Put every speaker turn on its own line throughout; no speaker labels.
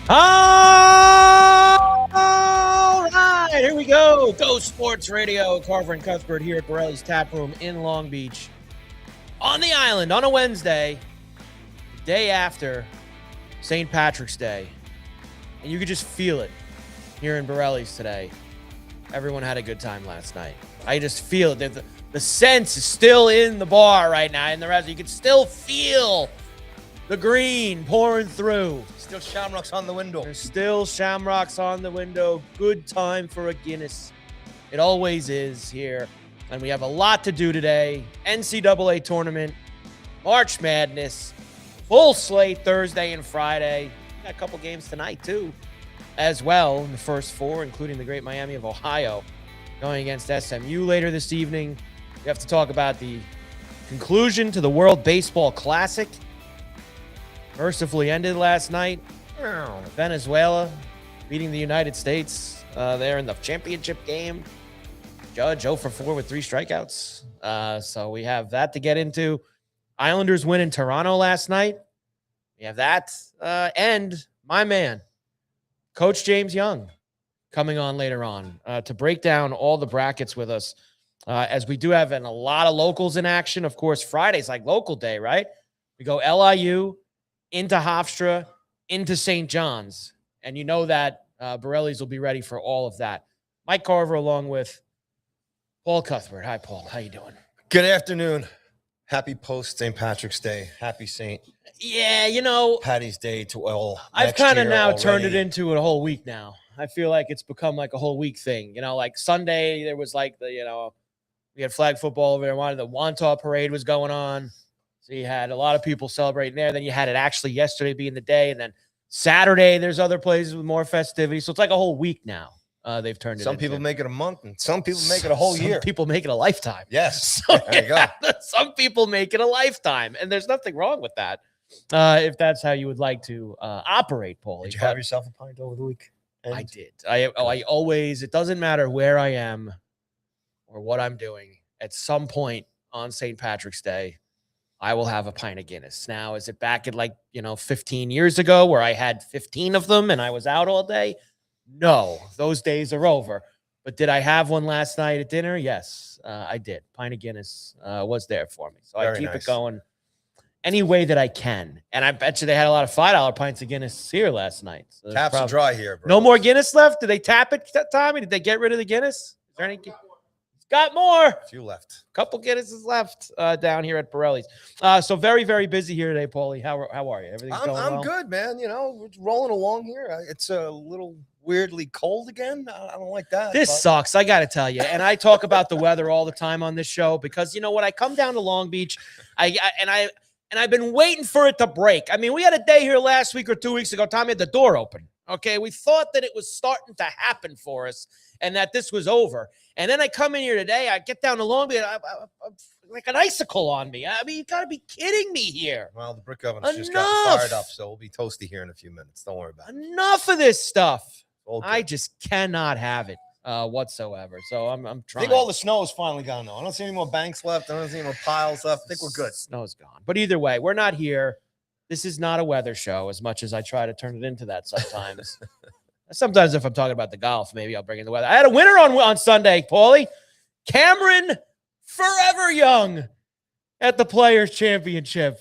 All right, here we go. Go Sports Radio. Carver and Cuthbert here at Borrelli's Taproom in Long Beach. On the island on a Wednesday, the day after St. Patrick's Day. And you could just feel it here in Borrelli's today. Everyone had a good time last night. I just feel it. The sense is still in the bar right now. In the rest, you can still feel the green pouring through.
Still shamrocks on the window.
There's still shamrocks on the window. Good time for a Guinness. It always is here. And we have a lot to do today. NCAA tournament, March Madness, full slate Thursday and Friday. Got a couple games tonight, too, as well in the first four, including the great Miami of Ohio going against SMU later this evening. We have to talk about the conclusion to the World Baseball Classic. Mercifully ended last night. Venezuela beating the United States there in the championship game. Judge 0 for 4 with 3 strikeouts. So we have that to get into. Islanders win in Toronto last night. We have that. And my man, Coach James Young, coming on later on to break down all the brackets with us. As we do have a lot of locals in action. Of course, Friday's like local day, right? We go LIU into Hofstra, into St. John's. And you know that Borrelli's will be ready for all of that. Mike Carver along with Paul Cuthbert. Hi, Paul. How you doing?
Good afternoon. Happy post St. Patrick's Day. Happy St.
Yeah, you know,
Patty's Day to all.
I've kind of now turned it into a whole week now. I feel like it's become like a whole week thing. You know, like Sunday, there was like we had flag football over there. The Wantagh parade was going on. So you had a lot of people celebrating there. Then you had it actually yesterday being the day. And then Saturday, there's other places with more festivities. So it's like a whole week now. They've turned it
Some
into.
people make it a month, and some people make it a whole year.
Some people make it a lifetime.
Yes.
So,
there you go.
Some people make it a lifetime. And there's nothing wrong with that. If that's how you would like to operate, Paulie.
Did you have yourself a pint over the week?
I did. I always, it doesn't matter where I am or what I'm doing. At some point on St. Patrick's Day, I will have a pint of Guinness. Now, is it back at 15 years ago where I had 15 of them and I was out all day? No, those days are over. But did I have one last night at dinner? Yes, I did. Pint of Guinness was there for me. So I keep it going any way that I can. And I bet you they had a lot of $5 pints of Guinness here last night. So
taps are dry here, bro.
No more Guinness left? Did they tap it, Tommy? Did they get rid of the Guinness? Is there any? Got more.
A few left.
Couple Guinnesses left down here at Borrelli's. So very, very busy here today, Paulie. How are you? Everything's going well?
I'm good, man. You know, we're rolling along here. It's a little weirdly cold again. I don't like that.
This sucks. I got to tell you. And I talk about the weather all the time on this show because, you know, when I come down to Long Beach, I've been waiting for it to break. I mean, we had a day here last week or 2 weeks ago. Tommy had the door open. Okay, we thought that it was starting to happen for us and that this was over. And then I come in here today, I get down to Long Beach, I'm like an icicle on me. I mean, you got to be kidding me here.
Well, the brick oven's just got fired up, so we'll be toasty here in a few minutes. Don't worry about it.
Enough of this stuff.
Okay.
I just cannot have it whatsoever. So I'm trying.
I think all the snow is finally gone, though. I don't see any more banks left. I don't see any more piles left. I think we're good.
Snow's gone. But either way, we're not here. This is not a weather show as much as I try to turn it into that sometimes. Sometimes if I'm talking about the golf, maybe I'll bring in the weather. I had a winner on Sunday, Paulie. Cameron Forever Young at the Players' Championship.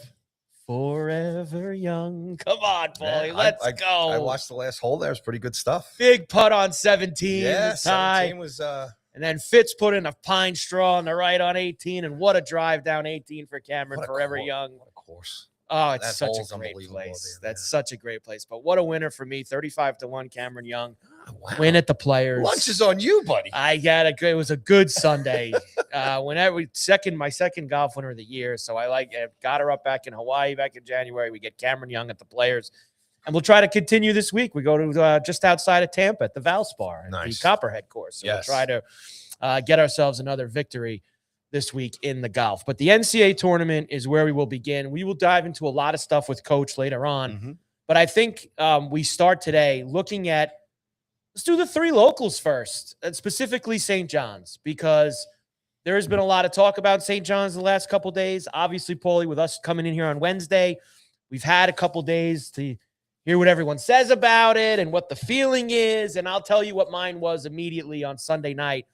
Forever Young. Come on, Paulie. Let's go.
I watched the last hole there. It was pretty good stuff.
Big putt on 17.
Yeah,
the tie.
17 was...
And then Fitz put in a pine straw on the right on 18. And what a drive down 18 for Cameron Forever Young.
What a course.
Oh, it's such a great place. That's such a great place. But what a winner for me. 35-1, Cameron Young. Oh, wow. Win at the Players.
Lunch is on you, buddy.
It was a good Sunday. My second golf winner of the year. So I got her up back in Hawaii back in January. We get Cameron Young at the Players. And we'll try to continue this week. We go to just outside of Tampa at the Valspar, the Copperhead course. So we'll try to get ourselves another victory this week in the golf. But the NCAA tournament is where we will begin. We will dive into a lot of stuff with Coach later on. Mm-hmm. But I think we start today looking at, let's do the 3 locals first, and specifically St. John's, because there has been a lot of talk about St. John's the last couple of days. Obviously, Paulie, with us coming in here on Wednesday, we've had a couple days to hear what everyone says about it and what the feeling is. And I'll tell you what mine was immediately on Sunday night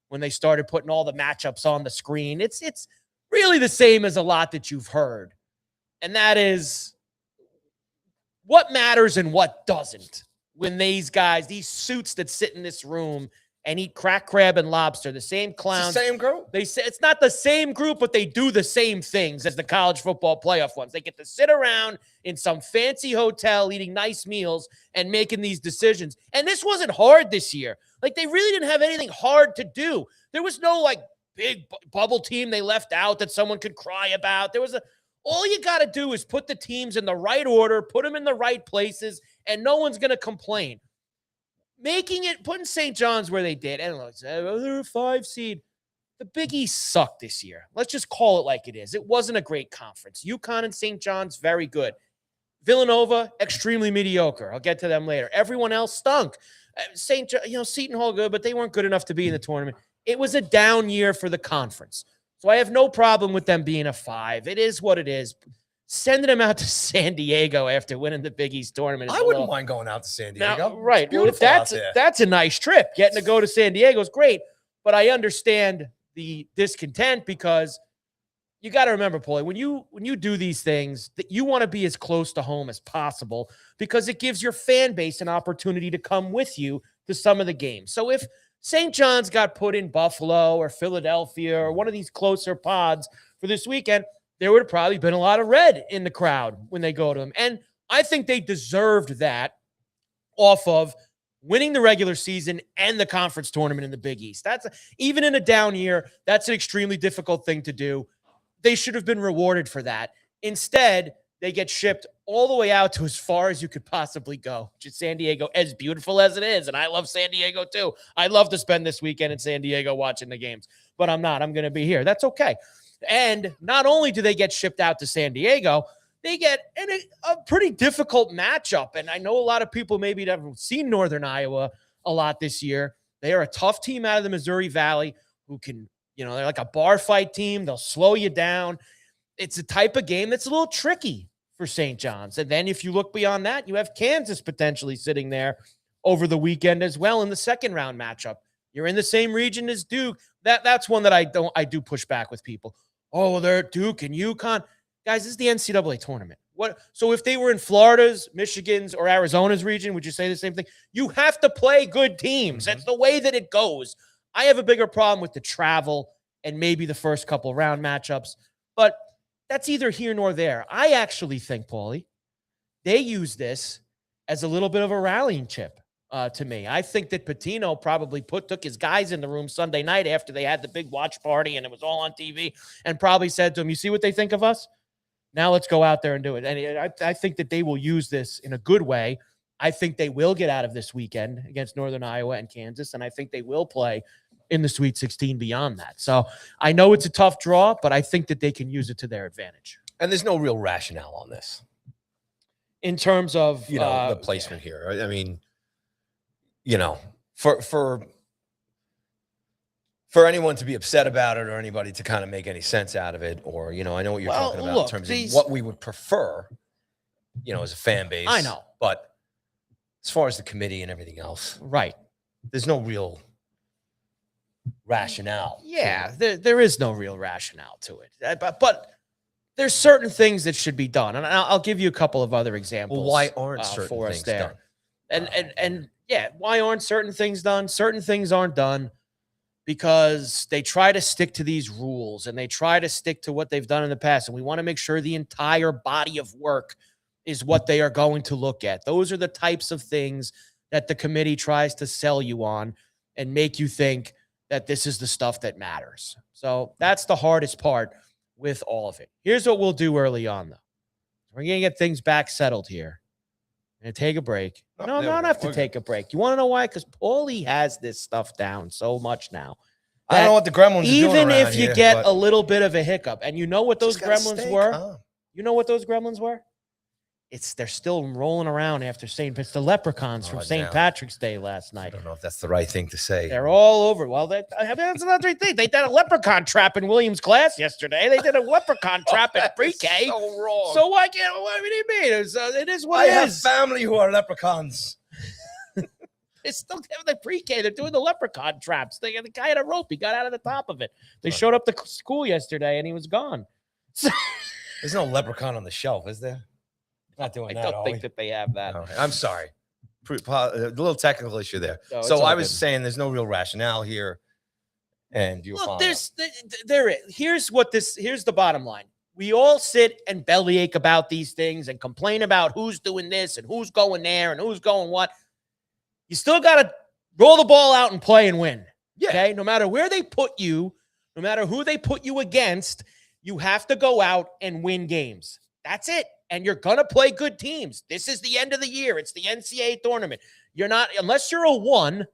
when they started putting all the matchups on the screen. It's really the same as a lot that you've heard. And that is what matters and what doesn't when these guys, these suits that sit in this room and eat crack crab and lobster, the same clowns.
It's the same group.
They say it's not the same group, but they do the same things as the college football playoff ones. They get to sit around in some fancy hotel eating nice meals and making these decisions. And this wasn't hard this year. Like, they really didn't have anything hard to do. There was no, like, big bubble team they left out that someone could cry about. All you got to do is put the teams in the right order, put them in the right places, and no one's going to complain. Putting St. John's where they did, and they're a 5 seed. The Big East sucked this year. Let's just call it like it is. It wasn't a great conference. UConn and St. John's, very good. Villanova, extremely mediocre. I'll get to them later. Everyone else stunk. Seton Hall good, but they weren't good enough to be in the tournament. It was a down year for the conference. So I have no problem with them being a 5. It is what it is. Sending them out to San Diego after winning the Big East tournament.
I wouldn't mind going out to San Diego.
Now, right. Well, that's a nice trip. Getting to go to San Diego is great. But I understand the discontent because you got to remember, Paulie, when you do these things, that you want to be as close to home as possible because it gives your fan base an opportunity to come with you to some of the games. So if St. John's got put in Buffalo or Philadelphia or one of these closer pods for this weekend, there would have probably been a lot of red in the crowd when they go to them. And I think they deserved that off of winning the regular season and the conference tournament in the Big East. Even in a down year, that's an extremely difficult thing to do. They should have been rewarded for that. Instead, they get shipped all the way out to as far as you could possibly go, which is San Diego, as beautiful as it is. And I love San Diego too. I'd love to spend this weekend in San Diego watching the games, but I'm not. I'm going to be here. That's okay. And not only do they get shipped out to San Diego, they get in a pretty difficult matchup. And I know a lot of people maybe haven't seen Northern Iowa a lot this year. They are a tough team out of the Missouri Valley who can, they're like a bar fight team. They'll slow you down. It's a type of game that's a little tricky for St. John's. And then if you look beyond that, you have Kansas potentially sitting there over the weekend as well in the second round matchup. You're in the same region as Duke. That's one that I do push back with people. Oh, well, they're Duke and UConn. Guys, this is the NCAA tournament. So if they were in Florida's, Michigan's, or Arizona's region, would you say the same thing? You have to play good teams. That's the way that it goes. I have a bigger problem with the travel and maybe the first couple round matchups, but that's either here nor there. I actually think, Paulie, they use this as a little bit of a rallying chip. To me, I think that Pitino probably took his guys in the room Sunday night after they had the big watch party and it was all on TV and probably said to them, you see what they think of us? Now let's go out there and do it. And I think that they will use this in a good way. I think they will get out of this weekend against Northern Iowa and Kansas, and I think they will play in the Sweet 16 beyond that. So I know it's a tough draw, but I think that they can use it to their advantage.
And there's no real rationale on this.
In terms of
the placement here. I mean, for anyone to be upset about it or anybody to kind of make any sense out of it, or, I know what you're talking about in terms of what we would prefer, as a fan base.
I know.
But as far as the committee and everything else,
right,
there's no real rationale.
Yeah, there is no real rationale to it. But there's certain things that should be done. And I'll give you a couple of other examples.
Well, why aren't certain things done?
And yeah, why aren't certain things done? Certain things aren't done because they try to stick to these rules and they try to stick to what they've done in the past. And we want to make sure the entire body of work is what they are going to look at. Those are the types of things that the committee tries to sell you on and make you think that this is the stuff that matters. So that's the hardest part with all of it. Here's what we'll do early on, though. We're going to get things back settled here. And take a break. No, I don't have to take a break. You want to know why? Because Paulie has this stuff down so much now.
I don't know what the gremlins are doing
even if you get a little bit of a hiccup, and you know what those gremlins were?
Calm.
You know what those gremlins were? they're still rolling around after it's the leprechauns from St. Patrick's Day last night.
I don't know if that's the right thing to say.
They're all over. Well, that's another thing. They did a leprechaun trap in Williams' class yesterday. They did a leprechaun trap at pre-K.
So wrong.
So what do you mean? It is what it is.
I have family who are leprechauns.
They still have the pre-K. They're doing the leprechaun traps. The guy had a rope. He got out of the top of it. They showed up to school yesterday, and he was gone. So,
there's no leprechaun on the shelf, is there? Not doing that.
I don't think that they have that.
Right. I'm sorry. A little technical issue there. No, so I was saying there's no real rationale here. And you'll find
here's the bottom line. We all sit and bellyache about these things and complain about who's doing this and who's going there and who's going what. You still got to roll the ball out and play and win. Yeah. Okay. No matter where they put you, no matter who they put you against, you have to go out and win games. That's it. And you're going to play good teams. This is the end of the year. It's the NCAA tournament. You're not, unless you're a one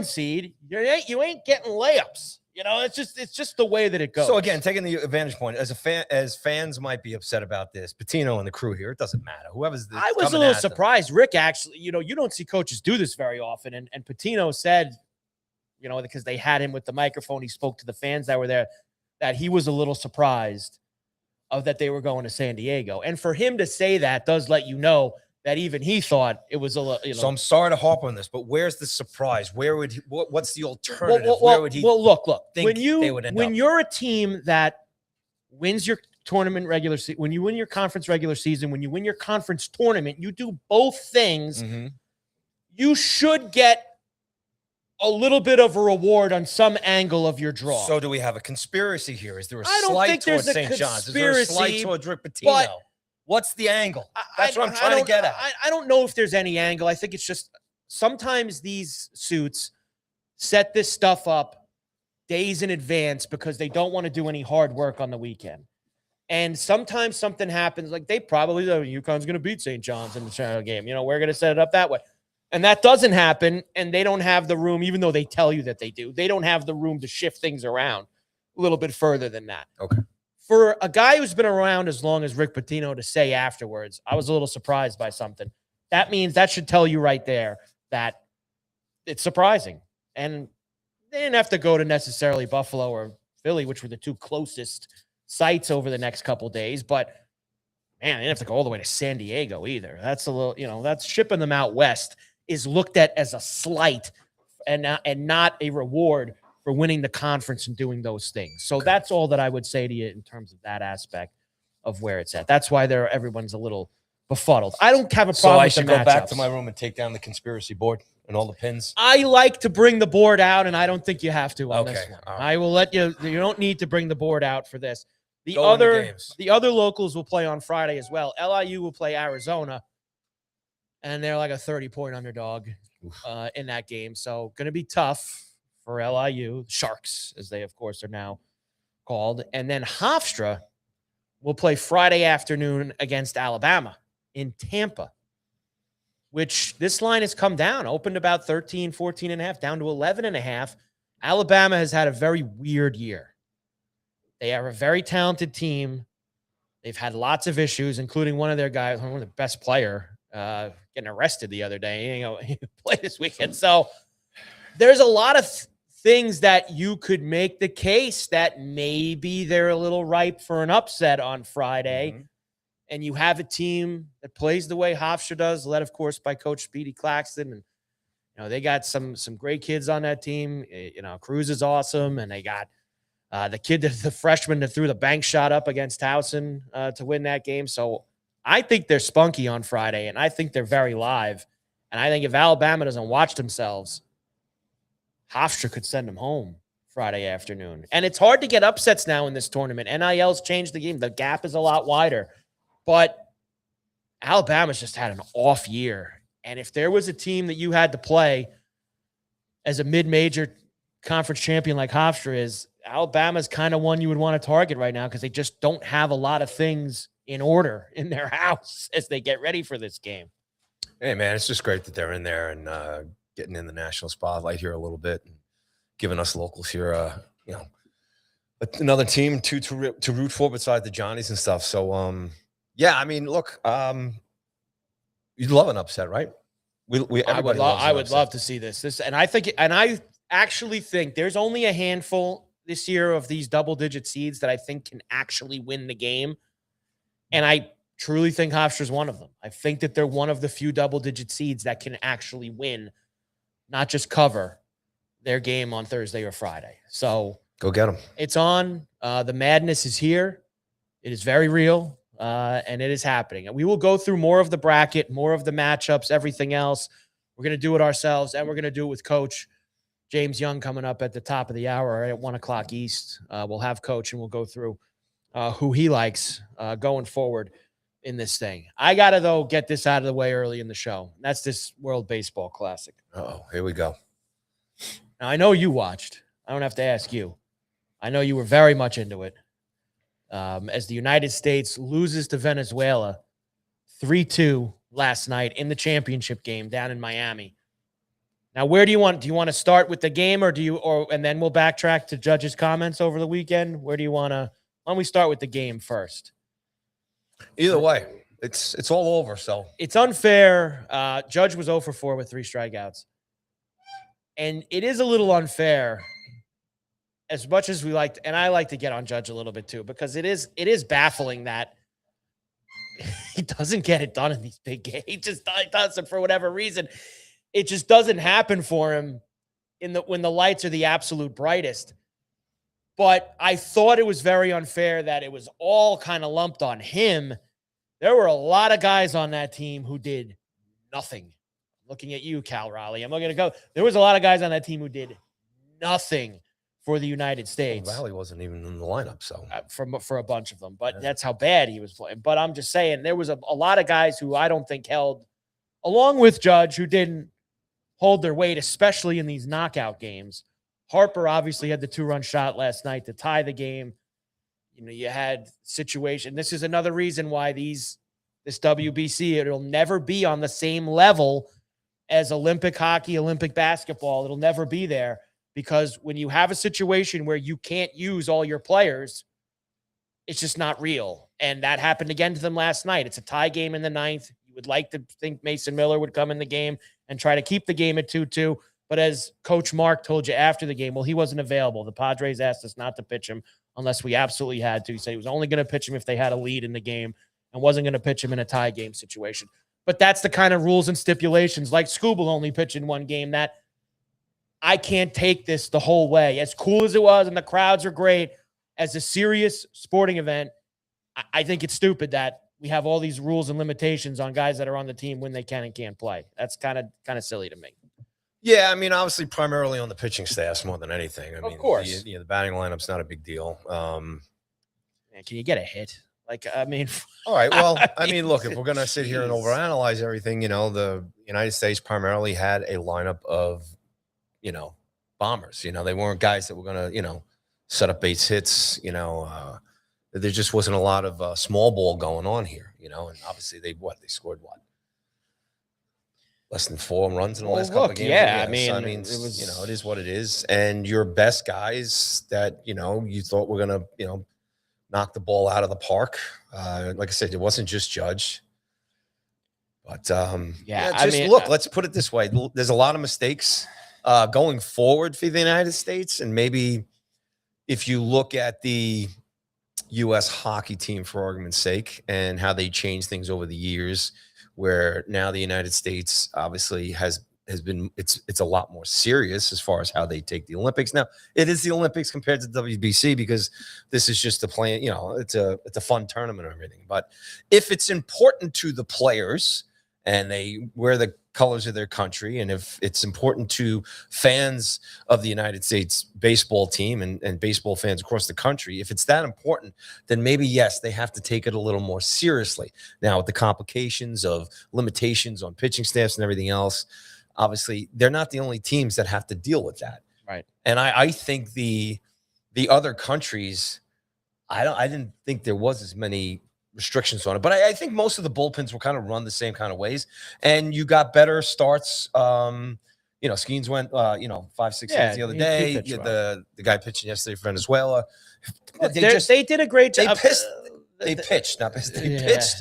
seed, you ain't getting layups. You know, it's just the way that it goes.
So again, taking the advantage point, as fans might be upset about this, Pitino and the crew here, it doesn't matter. Whoever's
I was a little surprised. Rick actually, you don't see coaches do this very often. And Pitino said, because they had him with the microphone, he spoke to the fans that were there, that he was a little surprised of that they were going to San Diego. And for him to say that does let you know that even he thought it was a little,
So I'm sorry to harp on this, but where's the surprise? Where would what's the alternative? Where would he
look, when you're a team that wins your tournament regular season, when you win your conference regular season, when you win your conference tournament, you do both things. Mm-hmm. You should get a little bit of a reward on some angle of your draw.
So do we have a conspiracy here? Is there a slight towards St. John's? Is there a slight towards Rick Pitino? What's the angle? That's what I'm trying to get at.
I don't know if there's any angle. I think it's just sometimes these suits set this stuff up days in advance because they don't want to do any hard work on the weekend. And sometimes something happens, like they probably know UConn's going to beat St. John's in the China game. We're going to set it up that way. And that doesn't happen, and they don't have the room, even though they tell you that they do. They don't have the room to shift things around a little bit further than that.
Okay.
For a guy who's been around as long as Rick Pitino to say afterwards, I was a little surprised by something. That means that should tell you right there that it's surprising. And they didn't have to go to necessarily Buffalo or Philly, which were the two closest sites over the next couple of days. But, man, they didn't have to go all the way to San Diego either. That's a little, that's shipping them out west is looked at as a slight and not a reward for winning the conference and doing those things. So that's all that I would say to you in terms of that aspect of where it's at. That's why everyone's a little befuddled. I don't have a problem with the matchups. So I should go
back to my room and take down the conspiracy board and all the pins?
I like to bring the board out, and I don't think you have to on this one. Right. I will let you. You don't need to bring the board out for this. The other locals will play on Friday as well. LIU will play Arizona, and they're like a 30-point underdog in that game. So going to be tough for LIU, Sharks, as they, of course, are now called. And then Hofstra will play Friday afternoon against Alabama in Tampa, which this line has come down, opened about 13, 14.5, down to 11.5. Alabama has had a very weird year. They are a very talented team. They've had lots of issues, including one of their guys, one of the best player, getting arrested the other day. He played this weekend. So there's a lot of things that you could make the case that maybe they're a little ripe for an upset on Friday. Mm-hmm. And you have a team that plays the way Hofstra does, led, of course, by Coach Speedy Claxton. And, they got some great kids on that team. Cruz is awesome. And they got the kid, the freshman that threw the bank shot up against Towson to win that game. So I think they're spunky on Friday, and I think they're very live. And I think if Alabama doesn't watch themselves, Hofstra could send them home Friday afternoon. And it's hard to get upsets now in this tournament. NIL's changed the game. The gap is a lot wider. But Alabama's just had an off year. And if there was a team that you had to play as a mid-major conference champion like Hofstra is, Alabama's kind of one you would want to target right now because they just don't have a lot of things in order in their house as they get ready for this game.
Hey, man, it's just great that they're in there and getting in the national spotlight here a little bit and giving us locals here, another team to root for besides the Johnnies and stuff. So, Yeah, I mean, look, you'd love an upset, right?
I would love to see this. And I actually think there's only a handful this year of these double-digit seeds that I think can actually win the game. And I truly think Hofstra's one of them. I think that they're one of the few double-digit seeds that can actually win, not just cover their game on Thursday or Friday. So
go get them.
It's on. The madness is here. It is very real, and it is happening. And we will go through more of the bracket, more of the matchups, everything else. We're going to do it ourselves, and we're going to do it with Coach James Young coming up at the top of the hour at 1 o'clock East. We'll have Coach, and we'll go through who he likes going forward in this thing. I got to, though, get this out of the way early in the show. And that's this World Baseball Classic.
Oh, here we go.
Now, I know you watched. I don't have to ask you. I know you were very much into it. As the United States loses to Venezuela 3-2 last night in the championship game down in Miami. Now, where do you want to start with the game, and then we'll backtrack to Judge's comments over the weekend? Where do you want to? Why don't we start with the game first?
Either way, it's all over. So
it's unfair. Judge was 0 for 4 with 3 strikeouts, and it is a little unfair. As much as we like, and I like to get on Judge a little bit too, because it is baffling that he doesn't get it done in these big games. He just doesn't, for whatever reason. It just doesn't happen for him when the lights are the absolute brightest. But I thought it was very unfair that it was all kind of lumped on him. There were a lot of guys on that team who did nothing. Looking at you, Cal Raleigh. I'm looking to go. There was a lot of guys on that team who did nothing for the United States.
Well, Raleigh wasn't even in the lineup, so
for a bunch of them. But that's how bad he was playing. But I'm just saying there was a lot of guys who I don't think held, along with Judge, who didn't hold their weight, especially in these knockout games. Harper obviously had the 2-run shot last night to tie the game. You know, you had situation. This is another reason why this WBC, it'll never be on the same level as Olympic hockey, Olympic basketball. It'll never be there, because when you have a situation where you can't use all your players, it's just not real. And that happened again to them last night. It's a tie game in the 9th. You would like to think Mason Miller would come in the game and try to keep the game at 2-2. But as Coach Mark told you after the game, well, he wasn't available. The Padres asked us not to pitch him unless we absolutely had to. He said he was only going to pitch him if they had a lead in the game and wasn't going to pitch him in a tie game situation. But that's the kind of rules and stipulations, like Scooble only pitching one game, that I can't take this the whole way. As cool as it was, and the crowds are great, as a serious sporting event, I think it's stupid that we have all these rules and limitations on guys that are on the team when they can and can't play. That's kind of silly to me.
Yeah, I mean, obviously, primarily on the pitching staffs more than anything. I mean,
of course,
the batting lineup's not a big deal.
Man, can you get a hit? I mean,
all right. Well, I mean, look, if we're gonna sit here and overanalyze everything, the United States primarily had a lineup of, bombers. They weren't guys that were gonna, set up base hits. There just wasn't a lot of small ball going on here. And obviously they scored less than 4 runs in the last couple of games.
Yeah,
so, it is what it is. And your best guys that you thought were gonna knock the ball out of the park. Like I said, it wasn't just Judge. But look, let's put it this way. There's a lot of mistakes going forward for the United States. And maybe if you look at the U.S. hockey team, for argument's sake, and how they changed things over the years, where now the United States obviously has been, it's a lot more serious as far as how they take the Olympics. Now, it is the Olympics compared to WBC, because this is just a play, it's a fun tournament and everything. But if it's important to the players and they wear the colors of their country, and if it's important to fans of the United States baseball team and baseball fans across the country, if it's that important, then maybe, yes, they have to take it a little more seriously. Now, with the complications of limitations on pitching staffs and everything else, obviously they're not the only teams that have to deal with that.
Right.
And I think the other countries, I didn't think there was as many restrictions on it, but I think most of the bullpens were kind of run the same kind of ways, and you got better starts. Skeens went 5-6 innings the other day. The guy pitching yesterday for Venezuela,
they did a great job.
They pitched, not they
Yeah.
pitched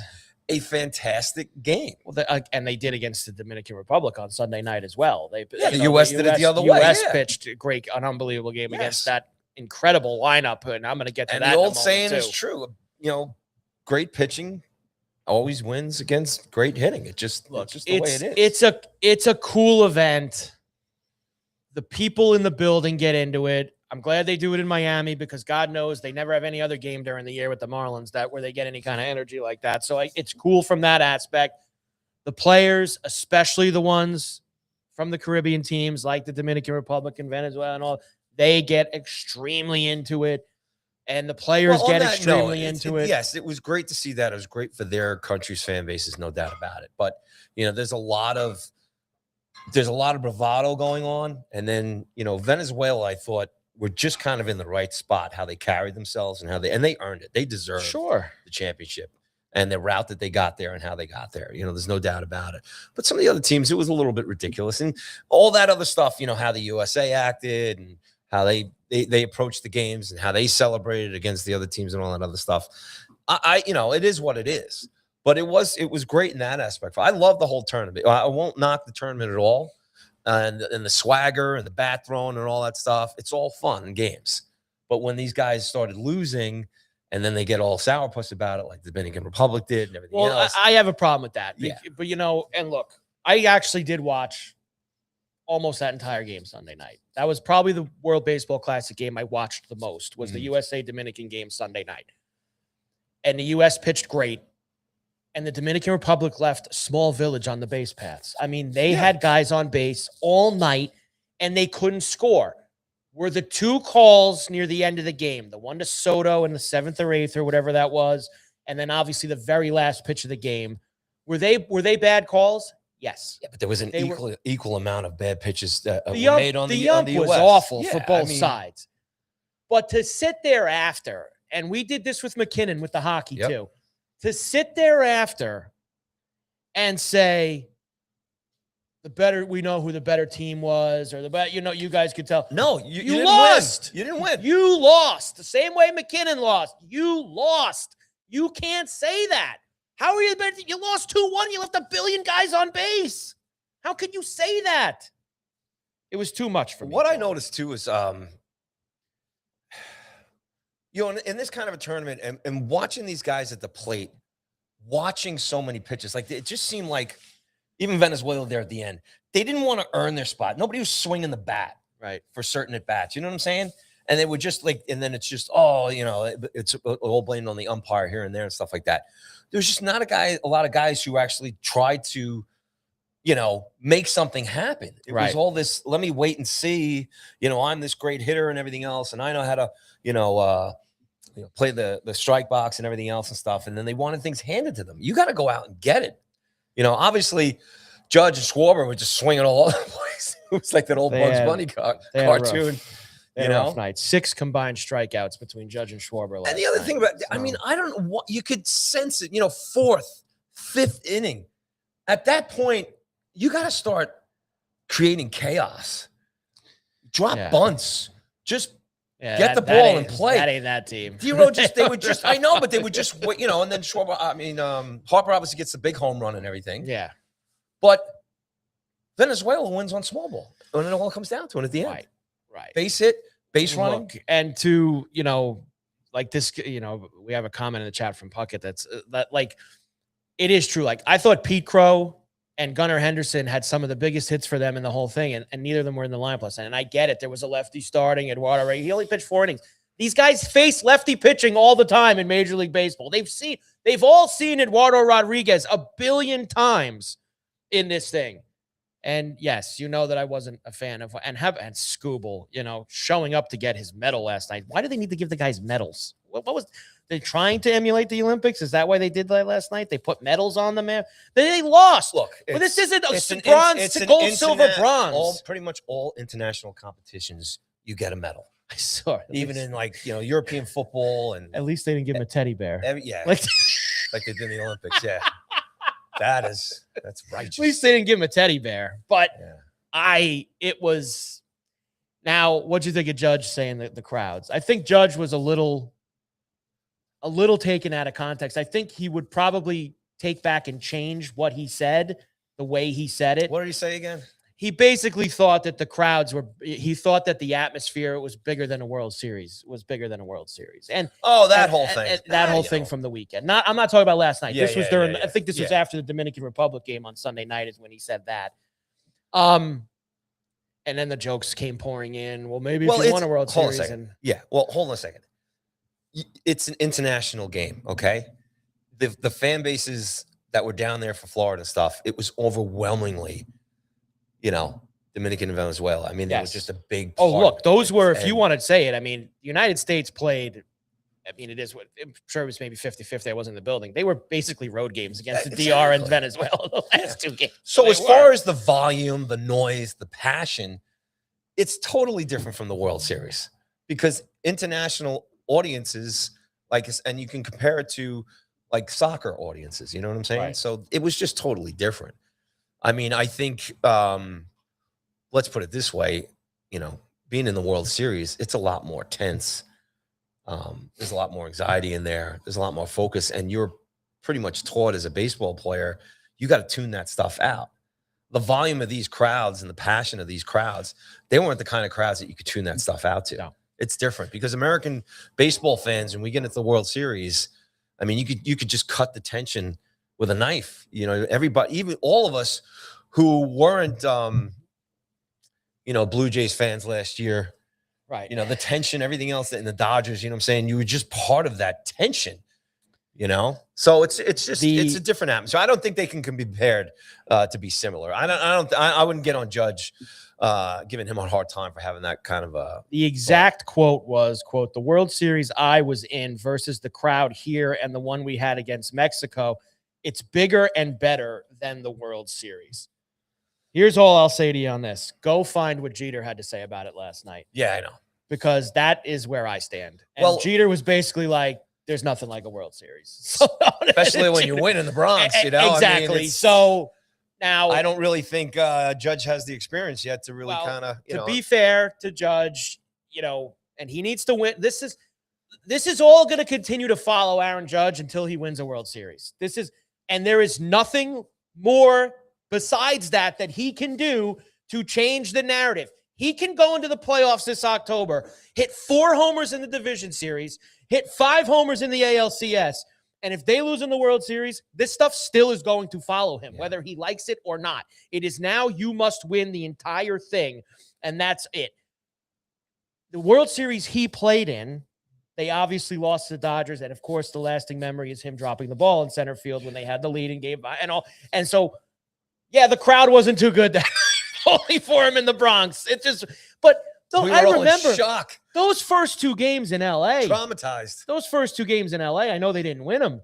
a fantastic game.
Well, and they did against the Dominican Republic on Sunday night as well. The
U.S. did it the other way.
U.S.
Yeah.
pitched an unbelievable game against that incredible lineup, and I'm going to get to that.
And the old saying is true. Great pitching always wins against great hitting. It's just the way it is.
It's a cool event. The people in the building get into it. I'm glad they do it in Miami because God knows they never have any other game during the year with the Marlins where they get any kind of energy like that. So it's cool from that aspect. The players, especially the ones from the Caribbean teams like the Dominican Republic and Venezuela and all, they get extremely into it. And the players get extremely into it.
Yes, it was great to see that. It was great for their country's fan bases, no doubt about it. But, there's a lot of bravado going on. And then, Venezuela, I thought, were just kind of in the right spot, how they carried themselves and they earned it. They deserved the championship and the route that they got there and how they got there. There's no doubt about it. But some of the other teams, it was a little bit ridiculous. And all that other stuff, how the USA acted and how they approached the games and how they celebrated against the other teams and all that other stuff. It is what it is. But it was great in that aspect. I love the whole tournament. I won't knock the tournament at all. And the swagger and the bat throwing and all that stuff, it's all fun and games. But when these guys started losing and then they get all sourpuss about it, like the Dominican Republic did and everything else.
I have a problem with that.
Yeah.
But, and look, I actually did watch almost that entire game Sunday night. That was probably the World Baseball Classic game I watched the most, was the USA-Dominican game Sunday night. And the U.S. pitched great. And the Dominican Republic left a small village on the base paths. I mean, they had guys on base all night, and they couldn't score. Were the two calls near the end of the game, the one to Soto in the 7th or 8th or whatever that was, and then obviously the very last pitch of the game, were they bad calls? Yes.
Yeah, but there was an equal amount of bad pitches that were made on
the
ump
was awful for both sides. But to sit there after, and we did this with McKinnon with the hockey too, to sit there after and say we know who the better team was, or the better, you guys could tell.
No, you
lost.
You didn't win.
You lost the same way McKinnon lost. You lost. You can't say that. How are you? You lost 2-1. You left 1 billion guys on base. How could you say that? It was too much for me.
What I noticed too is, in this kind of a tournament and watching these guys at the plate, watching so many pitches, like it just seemed like even Venezuela there at the end, they didn't want to earn their spot. Nobody was swinging the bat for certain at bats. You know what I'm saying? And they would just and then it's just, it's all blamed on the umpire here and there and stuff like that. There's just not a lot of guys who actually tried to, make something happen. It was all this, let me wait and see, I'm this great hitter and everything else. And I know how to, play the strike box and everything else and stuff. And then they wanted things handed to them. You got to go out and get it. Obviously Judge and Schwarber were just swinging all over the place. It was like that old Bugs Bunny cartoon.
Rough night. 6 combined strikeouts between Judge and Schwarber.
And the other thing about, I don't know what you could sense it, 4th, 5th inning. At that point, you got to start creating chaos. Drop bunts. Just get the ball and play.
That ain't that team.
They would just, I know, but they would just, and then Schwarber, Harper obviously gets the big home run and everything.
Yeah.
But Venezuela wins on small ball. And it all comes down to it at the end.
Right.
Base hit, base running.
And to, like this, we have a comment in the chat from Puckett that it is true. Like I thought Pete Crow and Gunnar Henderson had some of the biggest hits for them in the whole thing, and neither of them were in the lineup last night. And I get it. There was a lefty starting. Eduardo Rey, he only pitched 4 innings. These guys face lefty pitching all the time in Major League Baseball. They've all seen Eduardo Rodriguez 1 billion times in this thing. And yes, that I wasn't a fan of, and Scooble, showing up to get his medal last night. Why do they need to give the guys medals? What was they trying to emulate the Olympics? Is that why they did that last night? They put medals on them, man. They lost.
Look,
this isn't a bronze, gold, silver, bronze.
Pretty much all international competitions, you get a medal.
I saw it.
Even in European football, and
at least they didn't give him a teddy bear.
Like they did in the Olympics. Yeah. That's righteous.
At least they didn't give him a teddy bear. But now, what'd you think of Judge saying the crowds? I think Judge was a little a little taken out of context. I think he would probably take back and change what he said, the way he said it.
What did he say again?
He basically thought that he thought that the atmosphere was bigger than a World Series, And
that whole thing.
That whole thing from the weekend. I'm not talking about last night.
Yeah,
this was I think this was after the Dominican Republic game on Sunday night is when he said that. And then the jokes came pouring in. Well, maybe if you won a World Series.
Hold on a second. It's an international game, okay? The fan bases that were down there for Florida and stuff, it was overwhelmingly, Dominican and Venezuela. I mean, it was just a big part.
Oh, look, those were, if you want to say it, I mean, the United States played, it is what, I'm sure it was maybe 50-50. I wasn't in the building. They were basically road games against the DR and Venezuela the last two games.
So as far as the volume, the noise, the passion, it's totally different from the World Series because international audiences, and you can compare it to like soccer audiences, you know what I'm saying? Right. So it was just totally different. I mean, I think, let's put it this way, being in the World Series, it's a lot more tense. There's a lot more anxiety in there. There's a lot more focus. And you're pretty much taught as a baseball player, you got to tune that stuff out. The volume of these crowds and the passion of these crowds, they weren't the kind of crowds that you could tune that stuff out to. No. It's different because American baseball fans, when we get into the World Series, I mean, you could just cut the tension with a knife. Everybody, even all of us who weren't, Blue Jays fans last year, right? The tension, everything else, and the Dodgers. You know what I'm saying? You were just part of that tension. So it's a different atmosphere. I don't think they can be compared to be similar. I wouldn't get on Judge, giving him a hard time for having that kind of a.
The exact quote was, "The World Series I was in versus the crowd here and the one we had against Mexico, it's bigger and better than the World Series." Here's all I'll say to you on this: go find what Jeter had to say about it last night.
Yeah, I know,
because that is where I stand. And Jeter was basically like, "There's nothing like a World Series," so,
especially when you win in the Bronx.
Exactly. I mean, so. Now,
I don't really think Judge has the experience yet to really kind of,
to be fair to Judge, and he needs to win. This is all going to continue to follow Aaron Judge until he wins a World Series. And there is nothing more besides that he can do to change the narrative. He can go into the playoffs this October, hit 4 homers in the division series, hit 5 homers in the ALCS. And if they lose in the World Series, this stuff still is going to follow him, whether he likes it or not. It is now you must win the entire thing, and that's it. The World Series he played in, they obviously lost to the Dodgers, and of course, the lasting memory is him dropping the ball in center field when they had the lead and gave and all. And so, the crowd wasn't too good that only for him in the Bronx. I remember
shock.
Those first 2 games in LA.
Traumatized.
Those first 2 games in LA, I know they didn't win them,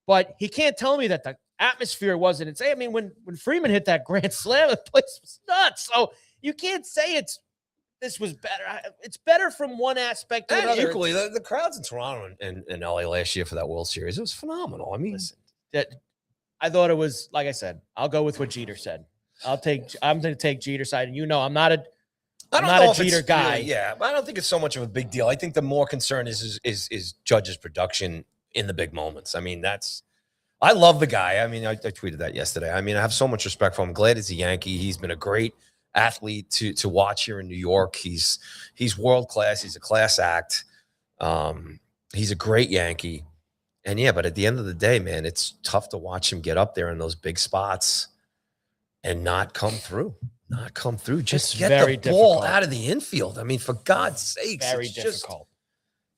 but he can't tell me that the atmosphere wasn't insane. I mean, when Freeman hit that grand slam, the place was nuts. So you can't say this was better. It's better from one aspect to another.
Equally, the crowds in Toronto and LA last year for that World Series, it was phenomenal. I mean,
listen, I thought it was, like I said, I'll go with what Jeter said. I'm going to take Jeter's side, and I'm not a Jeter guy.
Really, but I don't think it's so much of a big deal. I think the more concern is Judge's production in the big moments. I mean, I love the guy. I mean, I tweeted that yesterday. I mean, I have so much respect for him. I'm glad he's a Yankee. He's been a great athlete to watch here in New York. He's world class. He's a class act. He's a great Yankee. And but at the end of the day, man, it's tough to watch him get up there in those big spots and not come through. Just get the ball out of the infield. I mean, for God's sakes,
very difficult,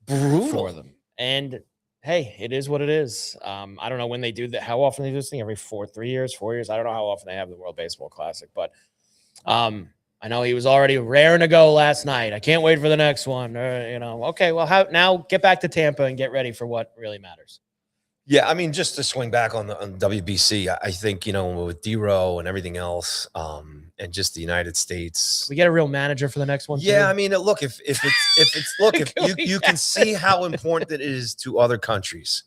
brutal
for them. And hey, it is what it is. I don't know when they do that. How often they do this thing? Every 4 years. I don't know how often they have the World Baseball Classic, but I know he was already raring to go last night. I can't wait for the next one. Okay, well, now get back to Tampa and get ready for what really matters.
Yeah, I mean, just to swing back on WBC, I think, with D-Row and everything else, and just the United States.
We get a real manager for the next one.
Yeah, too? I mean, look, if you can see how important it is to other countries.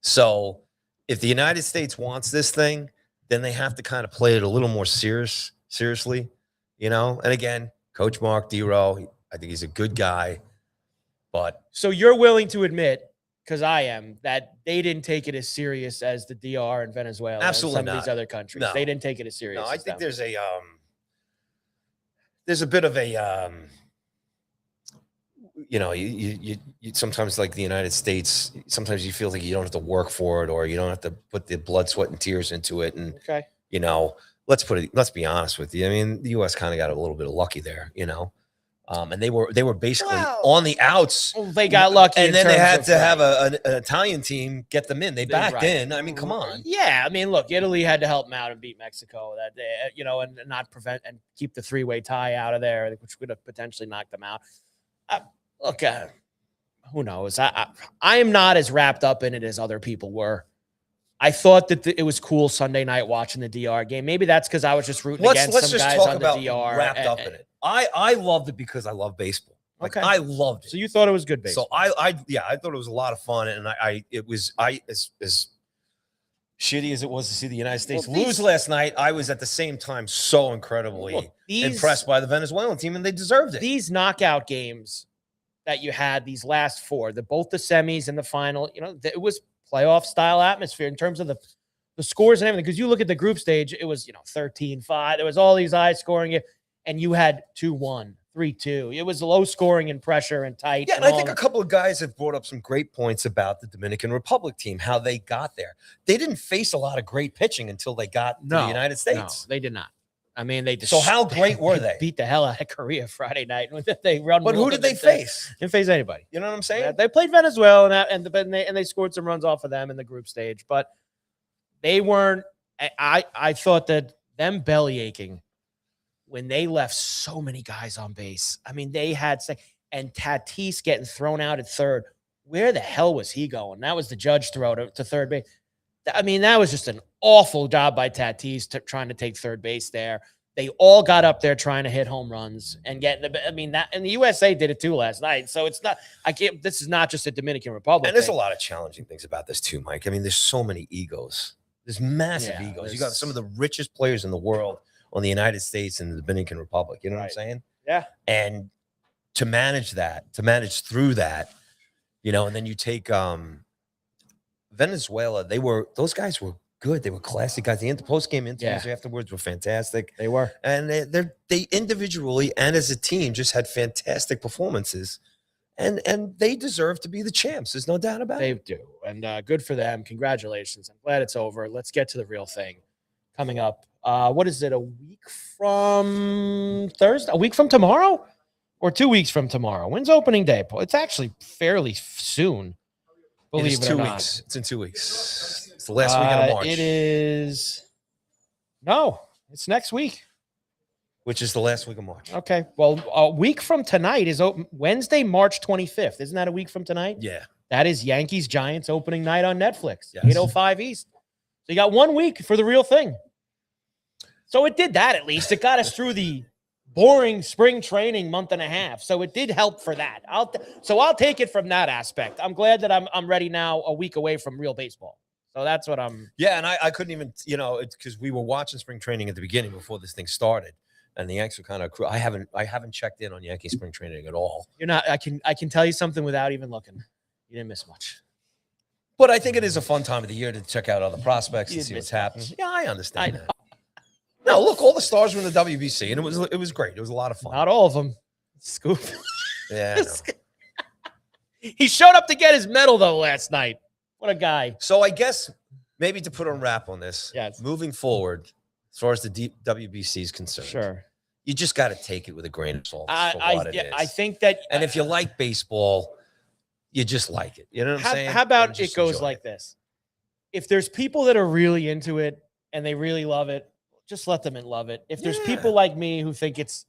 So if the United States wants this thing, then they have to kind of play it a little more seriously, And again, Coach Mark D-Row, I think he's a good guy, but
so you're willing to admit because I am, that they didn't take it as serious as the DR and Venezuela
Absolutely
and some of these
not.
other countries.
No.
They didn't take it as serious.
No, I
as
think
them.
there's a bit of a you sometimes, like the United States, sometimes you feel like you don't have to work for it, or you don't have to put the blood, sweat, and tears into it. And
Okay.
let's be honest with you. I mean, the U.S. kind of got a little bit of lucky there, and they were basically on the outs.
Well, they got lucky,
and then they had to have
right.
an Italian team get them in. They backed
right.
in. I mean, come on.
Yeah, I mean, look, Italy had to help them out and beat Mexico that day, and not prevent and keep the three-way tie out of there, which would have potentially knocked them out. Look, who knows? I am not as wrapped up in it as other people were. I thought that it was cool Sunday night watching the DR game. Maybe that's because I was just rooting against some guys on the DR.
Wrapped up in it. I loved it because I love baseball. Like,
okay.
I loved it.
So you thought it was good baseball.
So I thought it was a lot of fun, and as shitty as it was to see the United States lose last night, I was at the same time so incredibly impressed by the Venezuelan team, and they deserved it.
These knockout games that you had, these last four, both the semis and the final, it was playoff style atmosphere in terms of the scores and everything. Because you look at the group stage, it was 13-5. There was all these high scoring, and you had 2-1, 3-2. It was low scoring and pressure and tight.
Yeah, and I think a couple of guys have brought up some great points about the Dominican Republic team, how they got there. They didn't face a lot of great pitching until they got to the United States.
No, they did not. I mean,
so how great were they?
Beat the hell out of Korea Friday night. They run.
But who did they face?
Didn't face anybody.
You know what I'm saying?
They played Venezuela, and they scored some runs off of them in the group stage, but they weren't. I thought that them belly aching when they left so many guys on base. I mean, they had and Tatis getting thrown out at third. Where the hell was he going? That was the Judge throw to third base. I mean, that was just an awful job by Tatis trying to take third base there. They all got up there trying to hit home runs and and the USA did it too last night. So this is not just a Dominican Republic.
And there's a lot of challenging things about this too, Mike. I mean, there's so many egos. There's massive egos. You got some of the richest players in the world on the United States and the Dominican Republic. You know what I'm saying?
Yeah.
And to manage through that, and then you take Venezuela, those guys were good. They were classy guys. The post-game interviews afterwards were fantastic.
They were.
And they individually and as a team just had fantastic performances. And they deserve to be the champs. There's no doubt about it.
They do. And good for them. Congratulations. I'm glad it's over. Let's get to the real thing coming up. What is it, a week from Thursday? A week from tomorrow? Or 2 weeks from tomorrow? When's opening day, Paul? It's actually fairly soon. Believe it or not.
It's in 2 weeks. It's the last weekend of March.
It is. No, it's next week.
Which is the last week of March.
Okay. Well, a week from tonight is Wednesday, March 25th. Isn't that a week from tonight?
Yeah.
That is Yankees-Giants opening night on Netflix.
Yes.
8:05 East. So you got 1 week for the real thing. So it did that at least. It got us through the boring spring training month and a half. So it did help for that. I'll take it from that aspect. I'm glad that I'm ready now, a week away from real baseball. So that's what I'm.
Yeah, and I couldn't even, it's because we were watching spring training at the beginning before this thing started, and the Yanks were kind of. I haven't checked in on Yankee spring training at all.
You're not. I can tell you something without even looking. You didn't miss much.
But I think it is a fun time of the year to check out other prospects and see what's happening. Yeah, I understand that. No, look, all the stars were in the WBC, and it was great. It was a lot of fun.
Not all of them. Scoop.
Yeah.
He showed up to get his medal, though, last night. What a guy.
So I guess maybe to put a wrap on this, moving forward, as far as the WBC is concerned,
sure,
you just got to take it with a grain of salt. I
think that.
And if you like baseball, you just like it. You know what I'm saying?
How about it goes like this? If there's people that are really into it and they really love it, just let them love it. If there's people like me who think it's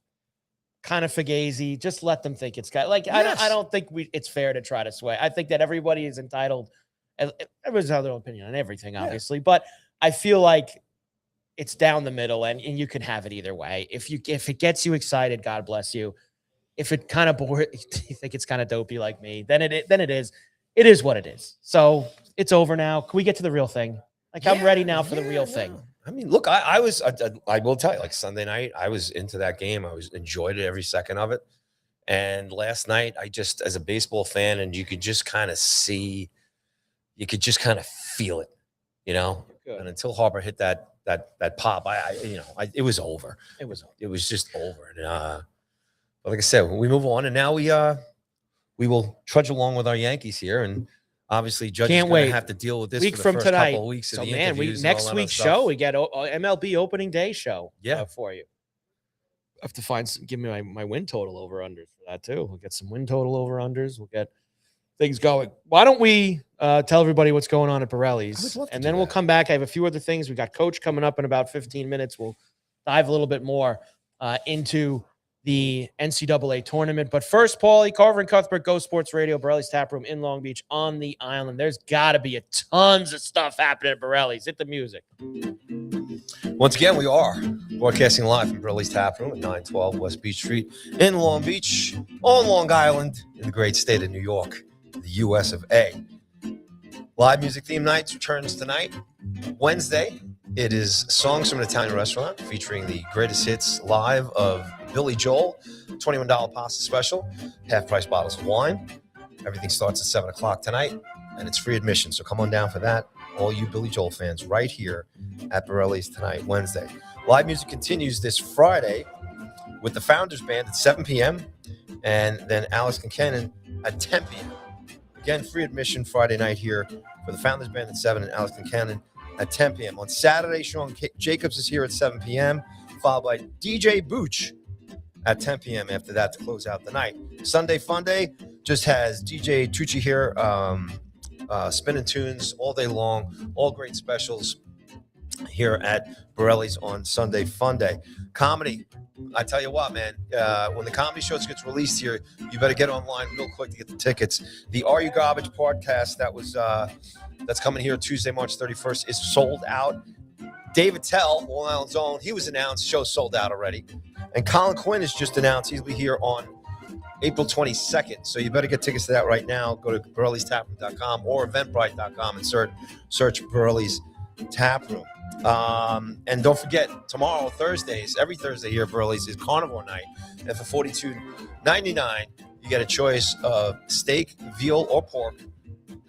kind of fugazi, just let them think it's kind of like, I don't think it's fair to try to sway. I think that everybody is entitled. Everyone's has their own opinion on everything, obviously, but I feel like it's down the middle and you can have it either way. If it gets you excited, God bless you. If it kind of bores, you think it's kind of dopey like me, then it is what it is. So it's over now. Can we get to the real thing? Like I'm ready now for the real thing.
I mean, look, I will tell you, like Sunday night, I was into that game. I enjoyed it every second of it. And last night, I just, as a baseball fan, and you could just kind of see you could just kind of feel it, you know.
Good.
And until Harper hit that pop, it was over.
It was over.
It was just over. And but like I said, we move on, and now we will trudge along with our Yankees here, and obviously judges
Can't
going
wait.
to have to deal with this
Week
for the
from
first
tonight.
couple of weeks.
So
of the
man,
interviews and
next
all that
week's
stuff.
show we got MLB opening day show.
Yeah.
For you. I have to give me my win total over unders for that too. We'll get some win total over unders. We'll get things going. Why don't we tell everybody what's going on at Borrelli's, and then we'll come back. I have a few other things. We got Coach coming up in about 15 minutes. We'll dive a little bit more into the NCAA tournament. But first, Paulie, Carver and Cuthbert, Go Sports Radio, Borrelli's Taproom in Long Beach on the island. There's got to be tons of stuff happening at Borrelli's. Hit the music.
Once again, we are broadcasting live from Borrelli's Taproom at 912 West Beach Street in Long Beach on Long Island in the great state of New York, the US of A. Live music theme nights returns tonight. Wednesday, it is Songs from an Italian Restaurant featuring the greatest hits live of Billy Joel, $21 pasta special, half-price bottles of wine. Everything starts at 7 o'clock tonight, and it's free admission, so come on down for that. All you Billy Joel fans right here at Borrelli's tonight, Wednesday. Live music continues this Friday with the Founders Band at 7 p.m. and then Alex Kincannon at 10 p.m. Again, free admission Friday night here for the Founders Band at 7 and Alex Kincannon at 10 p.m. On Saturday, Sean Jacobs is here at 7 p.m., followed by DJ Booch at 10 p.m. after that to close out the night. Sunday Fun Day just has DJ Tucci here, spinning tunes all day long, all great specials here at Borrelli's on Sunday Fun Day. Comedy, I tell you what, man, when the comedy shows gets released here, you better get online real quick to get the tickets. The Are You Garbage podcast that's coming here Tuesday, March 31st is sold out. David Tell, Long Island's own, he was announced, show sold out already. And Colin Quinn is just announced he'll be here on April 22nd. So you better get tickets to that right now. Go to Borrelli'sTaproom.com or Eventbrite.com and search Borrelli's Taproom. And don't forget, tomorrow, Thursdays, every Thursday here at Borrelli's is Carnivore Night. And for $42.99, you get a choice of steak, veal, or pork.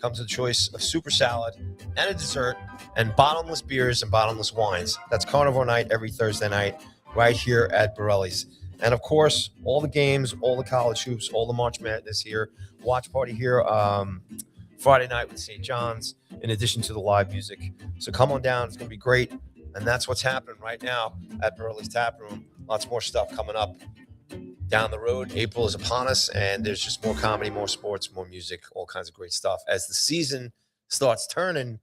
Comes with a choice of super salad and a dessert and bottomless beers and bottomless wines. That's Carnivore Night every Thursday night right here at Borrelli's. And, of course, all the games, all the college hoops, all the March Madness here. Watch party here Friday night with St. John's, in addition to the live music. So come on down. It's going to be great. And that's what's happening right now at Borrelli's Taproom. Lots more stuff coming up down the road. April is upon us, and there's just more comedy, more sports, more music, all kinds of great stuff. As the season starts turning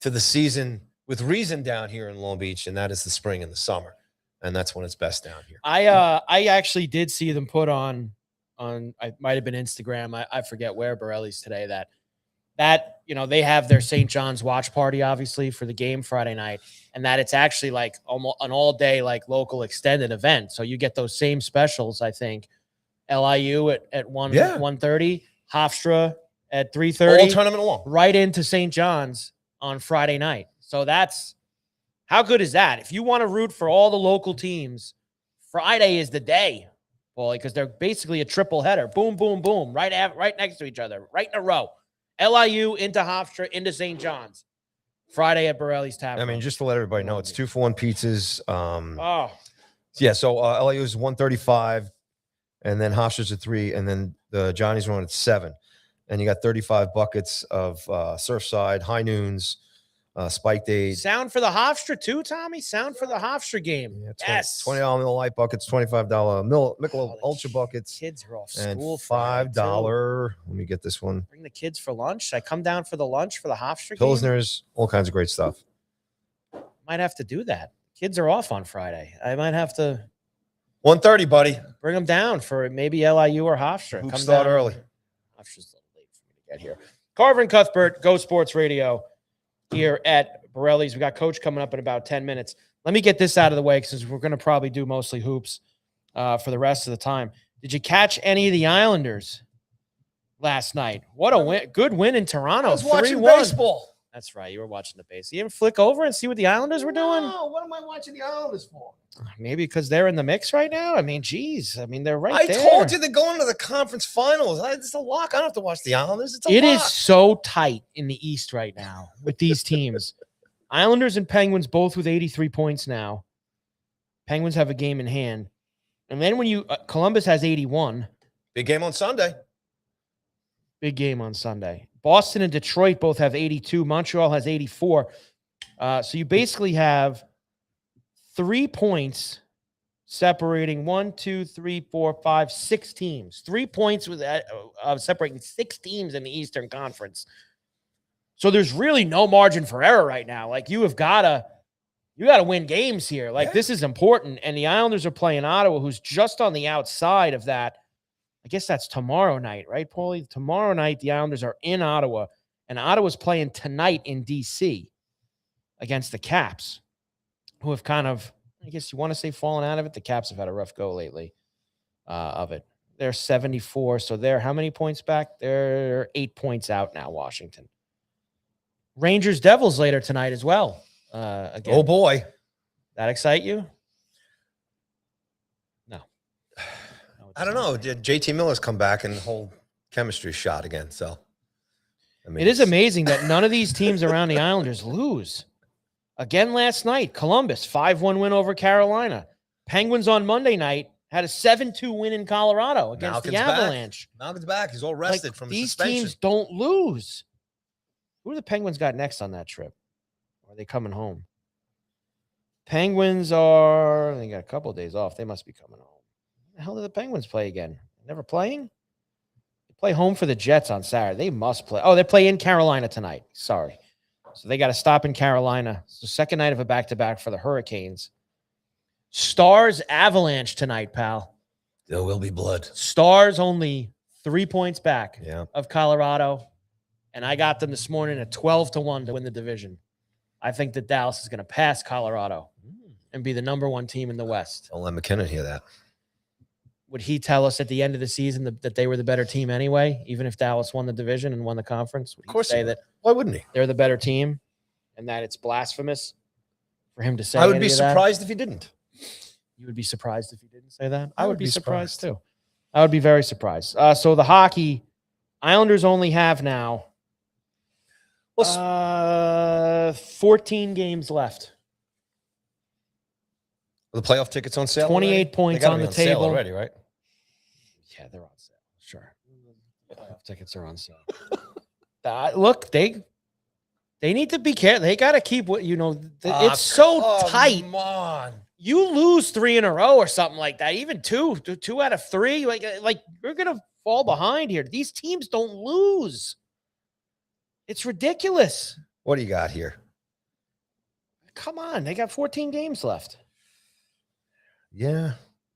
to the season with reason down here in Long Beach, and that is the spring and the summer. And that's when it's best down here.
I actually did see them put on I might have been Instagram. I forget where Borrelli's today that they have their St. John's watch party, obviously, for the game Friday night, and that it's actually like almost an all day, like local extended event. So you get those same specials, I think. LIU at 1:30, Hofstra at 3:30.
All tournament long.
Right into St. John's on Friday night. So how good is that? If you want to root for all the local teams, Friday is the day, Paulie, because they're basically a triple header. Boom, boom, boom, right next to each other, right in a row. LIU into Hofstra into St. John's. Friday at Borrelli's Taproom.
I mean, just to let everybody know, it's 2-for-1 pizzas.
Yeah,
so LIU is 135, and then Hofstra's at 3, and then the Johnny's run at 7. And you got 35 buckets of Surfside, High Noons, Spiked Aid.
Sound for the Hofstra too, Tommy? Sound for the Hofstra game.
Yeah,
Yes.
$20 Miller Lite buckets, $25 Michelob Ultra buckets.
Kids are off
And
school.
$5. Let me get this one.
Bring the kids for lunch. I come down for the lunch for the Hofstra game.
Pilsners, all kinds of great stuff.
Might have to do that. Kids are off on Friday. I might have to
1:30, buddy.
bring them down for maybe LIU or Hofstra.
Hoops
Come
start
down
early.
Hofstra's a little late for me to get here. Carver and Cuthbert, Go Sports Radio here at Borrelli's. We got Coach coming up in about 10 minutes. Let me get this out of the way because we're going to probably do mostly hoops for the rest of the time. Did you catch any of the Islanders last night? What a win. Good win in Toronto.
I was watching
3-1.
baseball.
That's right. You were watching the base. You didn't flick over and see what the Islanders were doing?
No, what am I watching the Islanders for?
Maybe because they're in the mix right now. I mean, geez. I mean, they're right
I
there.
told you they're going to the conference finals. It's a lock. I don't have to watch the Islanders. It's a
It
lock.
is so tight in the East right now with these teams. Islanders and Penguins both with 83 points now. Penguins have a game in hand. And then when you Columbus has 81.
Big game on Sunday.
Big game on Sunday. Boston and Detroit both have 82. Montreal has 84. So you basically have 3 points separating 6 teams. 3 points with separating 6 teams in the Eastern Conference. So there's really no margin for error right now. Like you got to win games here. Like this is important. And the Islanders are playing Ottawa, who's just on the outside of that. I guess that's tomorrow night, right, Paulie? Tomorrow night, the Islanders are in Ottawa, and Ottawa's playing tonight in D.C. against the Caps, who have kind of, I guess you want to say, fallen out of it. The Caps have had a rough go lately of it. They're 74, so they're how many points back? They're 8 points out now, Washington. Rangers Devils later tonight as well. Again.
Oh, boy.
That excite you? No.
I don't know. JT Miller's come back and the whole chemistry shot again. So I mean,
it is amazing that none of these teams around the Islanders lose. Again last night, Columbus, 5-1 win over Carolina. Penguins on Monday night had a 7-2 win in Colorado against the Avalanche.
Malkin's back. He's all rested from his suspension.
These teams don't lose. Who do the Penguins got next on that trip? Or are they coming home? Penguins they got a couple of days off. They must be coming home. The hell do the Penguins play again? Never playing? They play home for the Jets on Saturday. They must play. Oh, they play in Carolina tonight. Sorry. So they got to stop in Carolina. It's the second night of a back-to-back for the Hurricanes. Stars Avalanche tonight, pal.
There will be blood.
Stars only 3 points back
of
Colorado. And I got them this morning at 12-1 to win the division. I think that Dallas is going to pass Colorado and be the #1 team in the West.
Don't let McKinnon hear that.
Would he tell us at the end of the season that they were the better team anyway, even if Dallas won the division and won the conference? Would
of course
he say that?
Why wouldn't he?
They're the better team and that it's blasphemous for him to say
I would be surprised
that?
if he didn't.
You would be surprised if he didn't say that? I would be surprised too. I would be very surprised. So the hockey, Islanders only have now 14 games left.
Are the playoff tickets on sale?
28
already?
points on the table
already, right?
Yeah, they're on sale. Sure. Playoff tickets are on sale. Look, they need to be careful. They got to keep what it's so tight.
Come on.
You lose 3 in a row or something like that, even 2 out of 3, like you're going to fall behind here. These teams don't lose. It's ridiculous.
What do you got here?
Come on, they got 14 games left.
Yeah.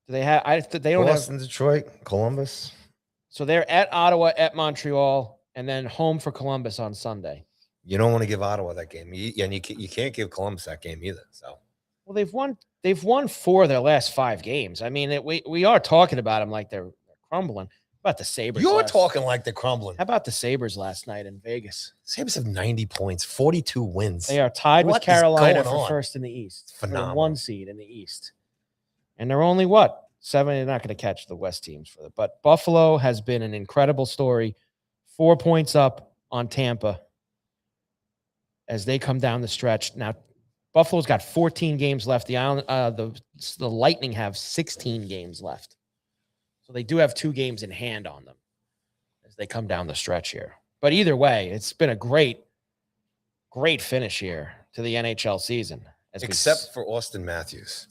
Do they have? They don't
Boston,
have
Detroit, Columbus.
So they're at Ottawa, at Montreal, and then home for Columbus on Sunday.
You don't want to give Ottawa that game, and you can't give Columbus that game either. So,
well, they've won 4 of their last 5 games. I mean, we are talking about them like they're crumbling. How about the Sabres?
You're talking like they're crumbling.
How about the Sabres last night in Vegas?
Sabres have 90 points, 42 wins.
They are tied with Carolina for first in the East.
Phenomenal.
For 1 seed in the East. And they're only what? 7. They're not going to catch the West teams for it. But Buffalo has been an incredible story. 4 points up on Tampa as they come down the stretch. Now, Buffalo's got 14 games left. The Lightning have 16 games left. So they do have 2 games in hand on them as they come down the stretch here. But either way, it's been a great finish here to the NHL season.
Except for Austin Matthews.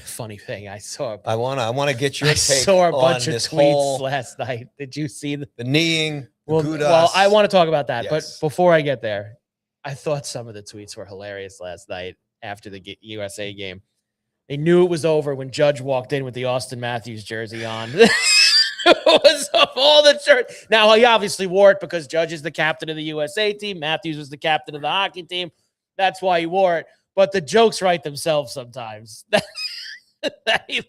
Funny thing, I saw.
I want to get your take.
I saw a bunch of
this
tweets last night. Did you see the
kneeing?
Well, I want to talk about that,
yes.
But before I get there, I thought some of the tweets were hilarious last night after the USA game. They knew it was over when Judge walked in with the Austin Matthews jersey on. It was of all the shirts. Now, he obviously wore it because Judge is the captain of the USA team. Matthews was the captain of the hockey team. That's why he wore it. But the jokes write themselves sometimes. That he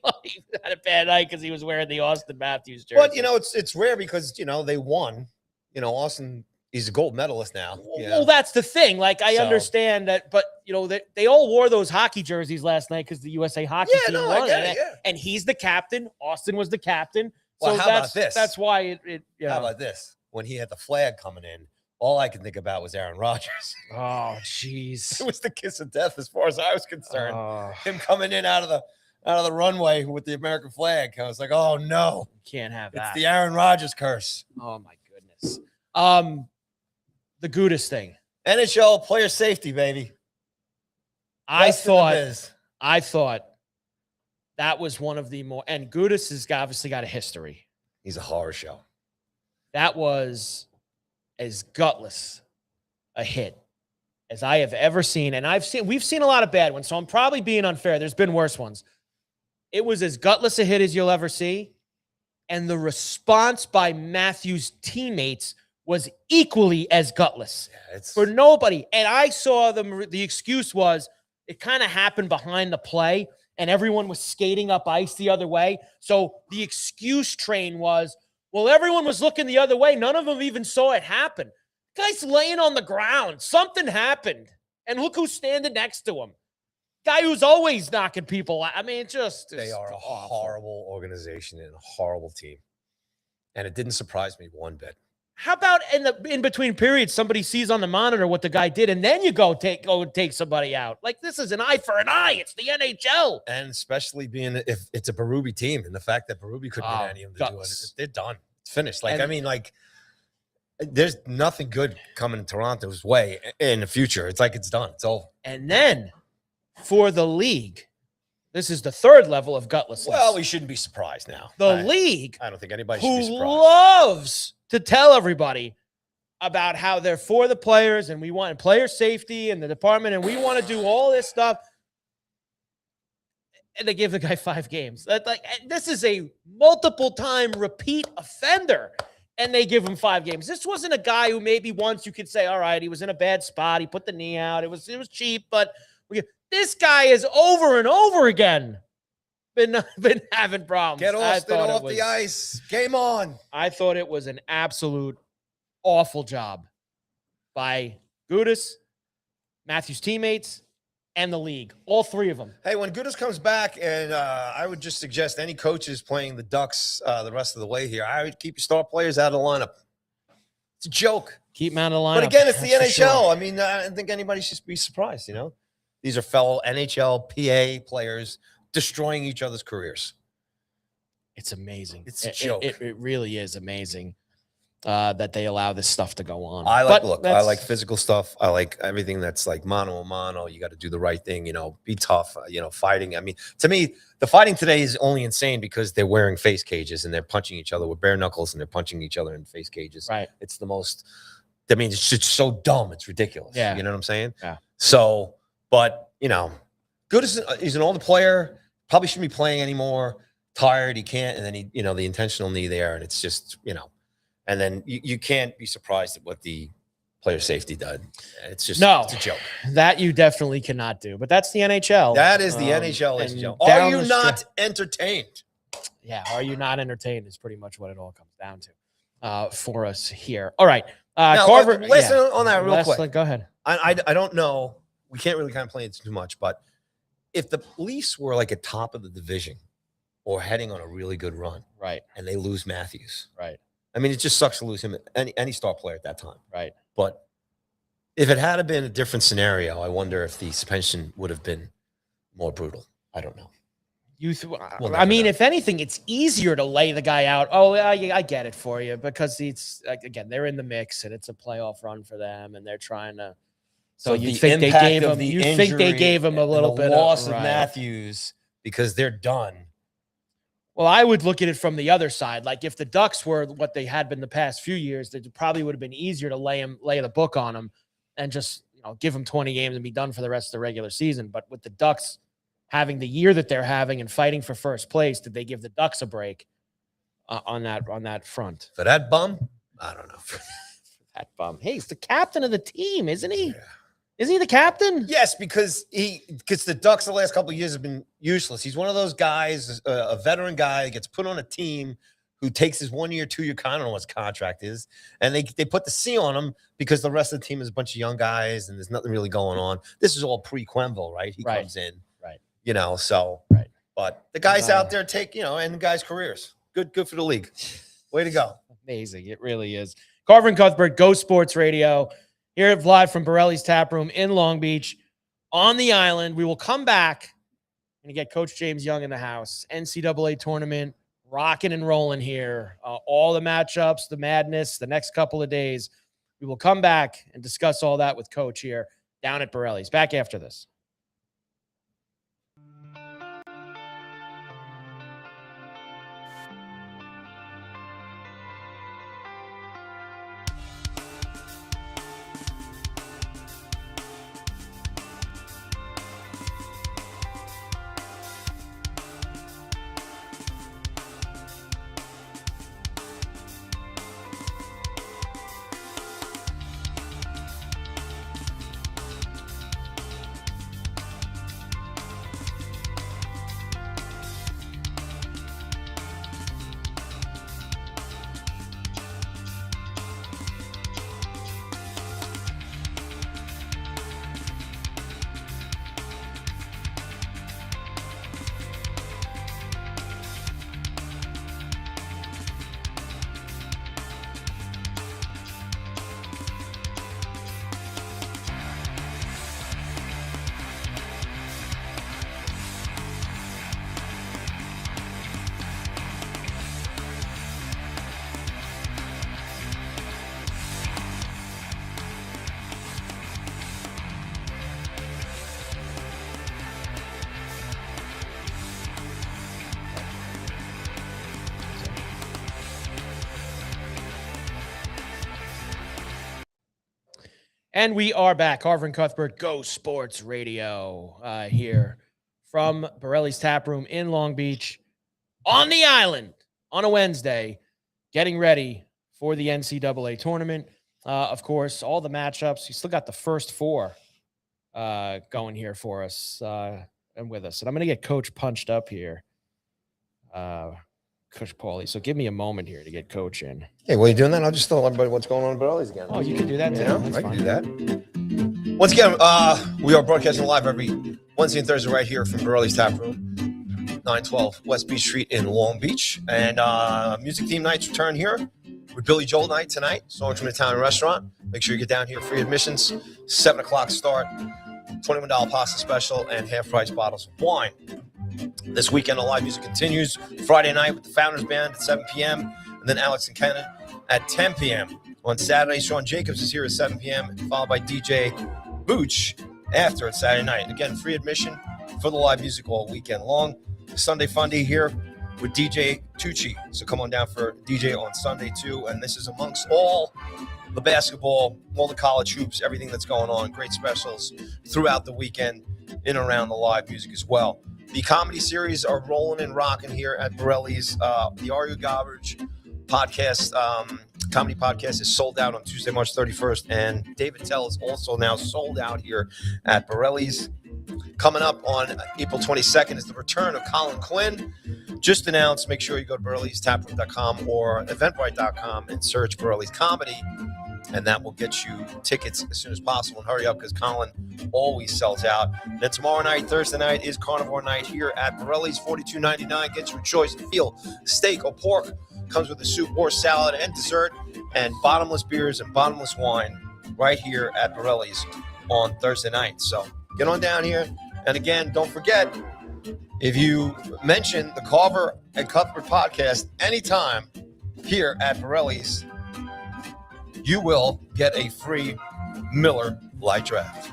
had a bad night because he was wearing the Austin Matthews jersey.
But, it's rare because, they won. Austin He's a gold medalist now.
Well, that's the thing. Like, I
So-
understand that, but they all wore those hockey jerseys last night because the USA hockey team won.
I get it,
And he's the captain. Austin was the captain.
Well,
So
how about this?
That's why it
How about this? When he had the flag coming in, all I could think about was Aaron Rodgers.
Oh, jeez.
It was the kiss of death as far as I was concerned.
Oh,
Him coming in out of the runway with the American flag. I was like, oh no,
can't have
it's
that.
the Aaron Rodgers curse.
Oh my goodness. The Gudis thing.
NHL player safety, baby.
I
Best in the
thought biz. That was one of the more, and Gudis has obviously got a history.
He's a horror show.
That was as gutless a hit as I have ever seen. And we've seen a lot of bad ones, so I'm probably being unfair. There's been worse ones. It was as gutless a hit as you'll ever see. And the response by Matthews' teammates was equally as gutless for nobody. And I saw the excuse was it kind of happened behind the play and everyone was skating up ice the other way. So the excuse train was, well, everyone was looking the other way. None of them even saw it happen. Guy's laying on the ground. Something happened. And look who's standing next to him. Guy who's always knocking people out. I mean,
they are a horrible organization and a horrible team. And it didn't surprise me one bit.
How about in between periods, somebody sees on the monitor what the guy did, and then you go take somebody out? Like, this is an eye for an eye. It's the NHL.
And especially being if it's a Berube team, and the fact that Berube couldn't get any of them to do it, they're done. It's finished. Like, there's nothing good coming Toronto's way in the future. It's like it's done. It's over.
And then for the league, this is the third level of gutlessness.
Well, we shouldn't be surprised now.
The league,
I don't think anybody should be surprised.
Loves to tell everybody about how they're for the players and we want player safety and the department and we want to do all this stuff. And they give the guy 5 games. This is a multiple time repeat offender. And they give him 5 games. This wasn't a guy who maybe once you could say, all right, he was in a bad spot. He put the knee out. It was cheap, but this guy is over and over again been having problems.
Get Austin off the ice. Game on.
I thought it was an absolute awful job by Gudis, Matthews' teammates, and the league. All 3 of them.
Hey, when Gudis comes back, and I would just suggest any coaches playing the Ducks the rest of the way here, I would keep your star players out of the lineup. It's a joke.
Keep them out of the lineup.
But again, it's the NHL. Sure. I mean, I don't think anybody should be surprised, These are fellow NHL, PA players destroying each other's careers.
It's amazing.
It's a joke.
It really is amazing that they allow this stuff to go on.
I like physical stuff. I like everything that's like mano a mano. You got to do the right thing, be tough, fighting. I mean, to me, the fighting today is only insane because they're wearing face cages and they're punching each other with bare knuckles and they're punching each other in face cages.
Right.
It's the most, it's just so dumb. It's ridiculous. Yeah. You know what I'm saying?
Yeah.
So, but, Gudis, he's an older player, probably shouldn't be playing anymore. Tired, he can't, and then he, the intentional knee there, and it's just, and then you can't be surprised at what the player safety did. It's just it's a joke.
That you definitely cannot do, but that's the NHL.
That is the NHL, ladies and gentlemen. Are you not entertained?
Yeah, are you not entertained is pretty much what it all comes down to for us here. All right. Carver,
listen on that real quick.
Go ahead.
I don't know. We can't really kind of play it too much, but if the Leafs were like at top of the division or heading on a really good run,
right,
and they lose Matthews,
right.
I mean, it just sucks to lose him, any star player at that time,
right.
But if it had been a different scenario, I wonder if the suspension would have been more brutal. I don't know.
I mean, if anything, it's easier to lay the guy out. Oh, I get it for you because it's again they're in the mix and it's a playoff run for them and they're trying to. So you think they gave him? You think they gave him a little bit of
loss of Matthews because they're done.
Well, I would look at it from the other side. Like if the Ducks were what they had been the past few years, it probably would have been easier to lay the book on him and just give him 20 games and be done for the rest of the regular season. But with the Ducks having the year that they're having and fighting for first place, did they give the Ducks a break on that front?
For that bum, I don't know.
For that bum. Hey, he's the captain of the team, isn't he? Yeah. Isn't he the captain?
Yes, because the Ducks the last couple of years have been useless. He's one of those guys, a veteran guy that gets put on a team who takes his 1 year, 2 year, I don't know what his contract is, and they put the C on him because the rest of the team is a bunch of young guys and there's nothing really going on. This is all pre-Quenville, right? He comes in,
right?
You know, so
Right.
But the guys out there end the guys' careers. Good for the league. Way to go.
Amazing. It really is. Carver and Cuthbert, Go Sports Radio, here live from Borrelli's Taproom in Long Beach on the island. We will come back and get Coach James Young in the house. NCAA tournament, rocking and rolling here. All the matchups, the madness, the next couple of days. We will come back and discuss all that with Coach here down at Borrelli's. Back after this. And we are back. Carver and Cuthbert, Go Sports Radio, here from Borrelli's Taproom in Long Beach on the island on a Wednesday, getting ready for the NCAA tournament. Of course, all the matchups. You still got the first four going here for us and with us. And I'm going to get Coach punched up here, Coach Paulie. So give me a moment here to get Coach in.
Hey, while you're doing that, I'll just tell everybody what's going on in Borrelli's again.
Oh, you can do that too.
Yeah, I can do that. Once again, we are broadcasting live every Wednesday and Thursday right here from Borrelli's Taproom, 912 West Beach Street in Long Beach. And music theme nights return here with Billy Joel night tonight, Songs from the Italian Restaurant. Make sure you get down here, free admissions, 7 o'clock start, $21 pasta special, and half-price bottles of wine. This weekend, the live music continues. Friday night with the Founders Band at 7 p.m., and then Alex and Kennan at 10 p.m. On Saturday, Sean Jacobs is here at 7 p.m., followed by DJ Booch after at Saturday night. Again, free admission for the live music all weekend long. Sunday Funday here with DJ Tucci. So come on down for DJ on Sunday too. And this is amongst all the basketball, all the college hoops, everything that's going on. Great specials throughout the weekend in and around the live music as well. The comedy series are rolling and rocking here at Borrelli's. The Are You Garbage podcast, comedy podcast is sold out on Tuesday, March 31st. And David Tell is also now sold out here at Borrelli's. Coming up on April 22nd is the return of Colin Quinn. Just announced. Make sure you go to Borrelli'sTaproom.com or Eventbrite.com and search Borrelli's Comedy. And that will get you tickets as soon as possible. And hurry up because Colin always sells out. Then tomorrow night, Thursday night, is Carnivore night here at Borrelli's. $42.99. Get your choice of veal, steak, or pork. Comes with a soup or salad and dessert. And bottomless beers and bottomless wine right here at Borrelli's on Thursday night. So get on down here. And again, don't forget, if you mention the Carver and Cuthbert podcast anytime here at Borrelli's, you will get a free Miller Lite Draft.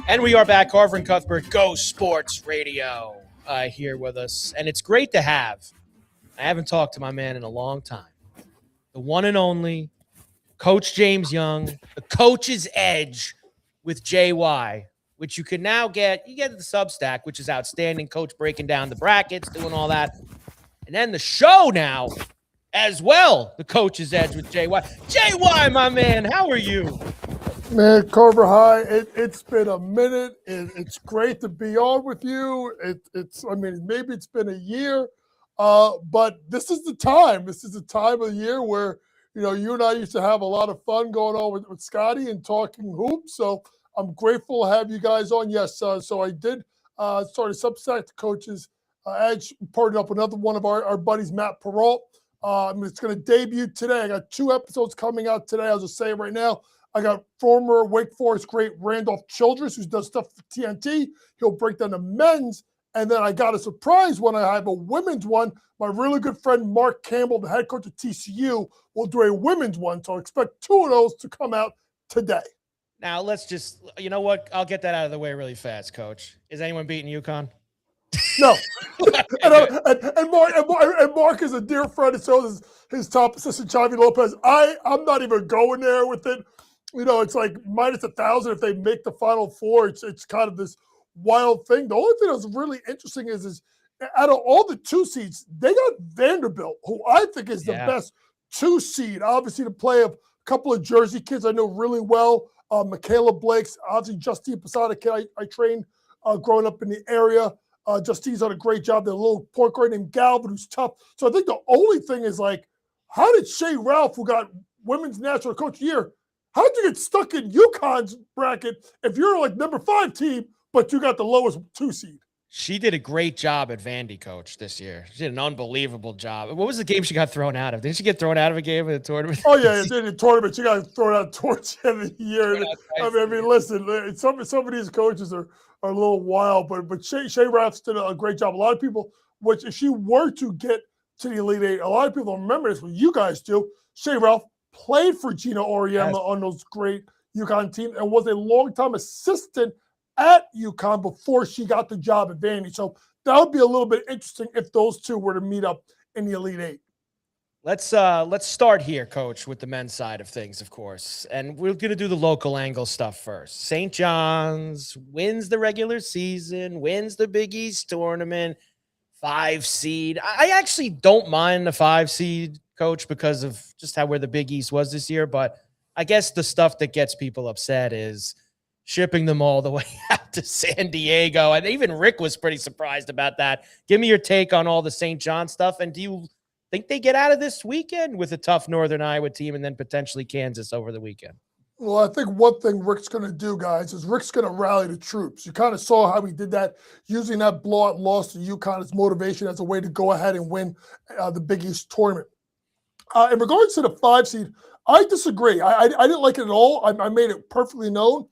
And we are back. Carver and Cuthbert, Go Sports Radio, here with us. And it's great to have. I haven't talked to my man in a long time. The one and only Coach James Young, the Coach's Edge with JY, which you can now get. You get the Substack, which is outstanding. Coach breaking down the brackets, doing all that. And then the show now as well, the Coach's Edge with JY. JY, my man, how are you?
Man, Carver High, it's been a minute. It's great to be on with you. Maybe it's been a year. But this is the time. This is the time of the year where, you and I used to have a lot of fun going on with Scotty and talking hoops. So I'm grateful to have you guys on. Yes, so I did start a Substack to coaches. Edge partnered up with another one of our buddies, Matt Perrault. It's going to debut today. I got 2 episodes coming out today. I'll just say it right now. I got former Wake Forest great Randolph Childress, who does stuff for TNT. He'll break down the men's. And then I got a surprise one. I have a women's one. My really good friend, Mark Campbell, the head coach of TCU, will do a women's one. So expect 2 of those to come out today.
Now, let's just, you know what? I'll get that out of the way really fast, Coach. Is anyone beating UConn?
No. and Mark is a dear friend, and so is his top assistant, Chavi Lopez. I'm not even going there with it. It's like minus 1,000 if they make the Final Four. It's kind of this wild thing. The only thing that's really interesting is out of all the 2 seeds, they got Vanderbilt, who I think is the best 2 seed. Obviously, to play a couple of Jersey kids I know really well. Michaela Blake's, obviously Justine Posada kid I trained growing up in the area. Justine's done a great job. There's a little point guard named Galvin who's tough. So I think the only thing is, like, how did Shea Ralph, who got Women's National Coach of the Year, how did you get stuck in UConn's bracket if you're like number 5 team, but you got the lowest 2 seed?
She did a great job at Vandy, Coach, this year. She did an unbelievable job. What was the game she got thrown out of? Didn't she get thrown out of a game in the tournament?
Oh, yeah, in the tournament. She got thrown out towards the end of the year. I mean, listen, some of these coaches are a little wild, but Shea Ralph did a great job. A lot of people, which if she were to get to the Elite Eight, a lot of people don't remember this, but you guys do. Shea Ralph played for Gina Auriemma on those great UConn teams and was a longtime assistant at UConn before she got the job at Vandy. So that would be a little bit interesting if those 2 were to meet up in the Elite Eight.
Let's start here, Coach, with the men's side of things, of course. And we're going to do the local angle stuff first. St. John's wins the regular season, wins the Big East tournament, 5 seed. I actually don't mind the 5 seed, Coach, because of just where the Big East was this year. But I guess the stuff that gets people upset is shipping them all the way out to San Diego. And even Rick was pretty surprised about that. Give me your take on all the St. John stuff. And do you think they get out of this weekend with a tough Northern Iowa team and then potentially Kansas over the weekend?
Well, I think one thing Rick's going to do, guys, is Rick's going to rally the troops. You kind of saw how he did that, using that blowout loss to UConn as motivation as a way to go ahead and win the Big East tournament. In regards to the 5 seed, I disagree. I didn't like it at all. I made it perfectly known.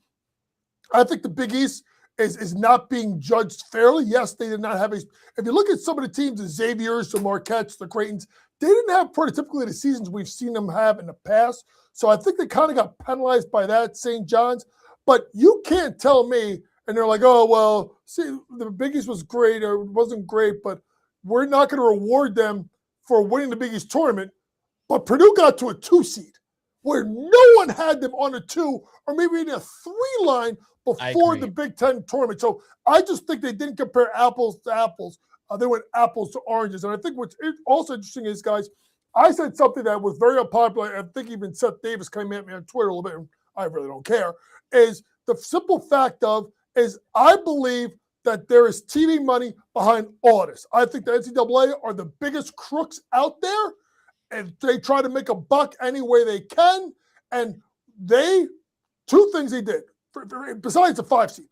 I think the Big East is not being judged fairly. Yes, they did not have a – if you look at some of the teams, the Xaviers, the Marquettes, the Creightons, they didn't have prototypically the seasons we've seen them have in the past. So I think they kind of got penalized by that, St. John's. But you can't tell me, and they're like, oh, well, see, the Big East was great or it wasn't great, but we're not going to reward them for winning the Big East tournament. But Purdue got to a 2 seed where no one had them on a 2 or maybe in a 3 line before the Big Ten tournament. So I just think they didn't compare apples to apples. They went apples to oranges. And I think what's also interesting is, guys, I said something that was very unpopular. I think even Seth Davis came at me on Twitter a little bit, and I really don't care, is the simple fact of is I believe that there is TV money behind all of this. I think the NCAA are the biggest crooks out there, and they try to make a buck any way they can. And 2 things they did, besides the 5 seed.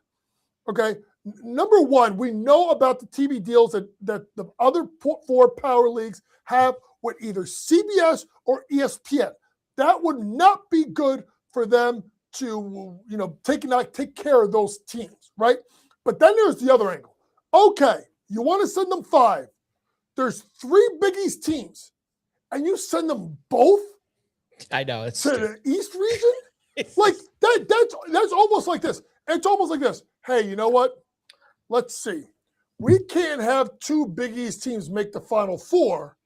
Okay, number one, we know about the TV deals that the other 4 power leagues have with either CBS or ESPN. That would not be good for them to, take care of those teams, right? But then there's the other angle. Okay, you want to send them 5. There's 3 Big East teams, and you send them both.
I know it's
to the East region. Like that's almost like this. It's almost like this. Hey, you know what? Let's see. We can't have 2 Big East teams make the Final Four,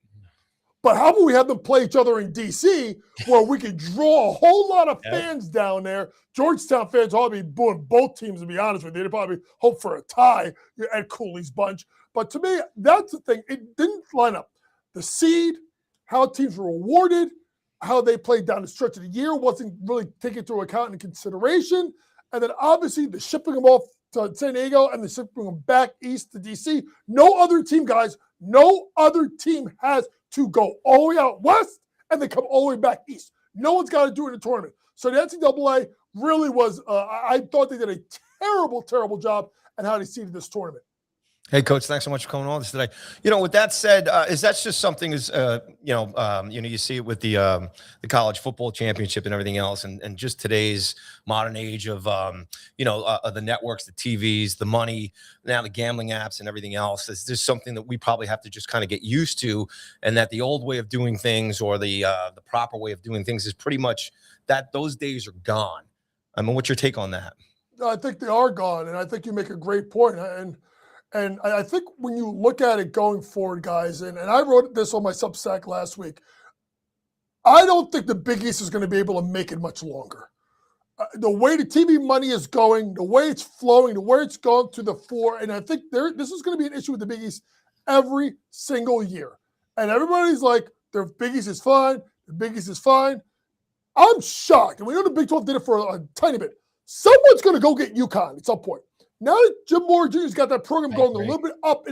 but how about we have them play each other in D.C. where we could draw a whole lot of fans down there. Georgetown fans ought to be booing both teams, to be honest with you. They'd probably hope for a tie at Cooley's bunch. But to me, that's the thing. It didn't line up. The seed, how teams were awarded, how they played down the stretch of the year wasn't really taken into account and consideration. And then obviously the shipping them off to San Diego and the shipping them back east to D.C. No other team, guys, No other team has to go all the way out west and then come all the way back east. No one's got to do it in the tournament. So the NCAA really was, I thought they did a terrible, terrible job at how they seeded this tournament.
Hey, Coach, thanks so much for coming on this today. With that said, is that just something you see it with the college football championship and everything else, and just today's modern age of the networks, the TVs, the money, now the gambling apps and everything else. Is this something that we probably have to just kind of get used to, and that the old way of doing things or the proper way of doing things is pretty much that those days are gone? I mean, what's your take on that?
I think they are gone, and I think you make a great point. And I think when you look at it going forward, guys, and I wrote this on my Substack last week, I don't think the Big East is going to be able to make it much longer. The way the TV money is going, the way it's flowing, the way it's gone to the fore, and I think this is going to be an issue with the Big East every single year. And everybody's like, the Big East is fine, the Big East is fine. I'm shocked. And we know the Big 12 did it for a tiny bit. Someone's going to go get UConn at some point. Now that Jim Moore Jr.'s got that program going a little bit up,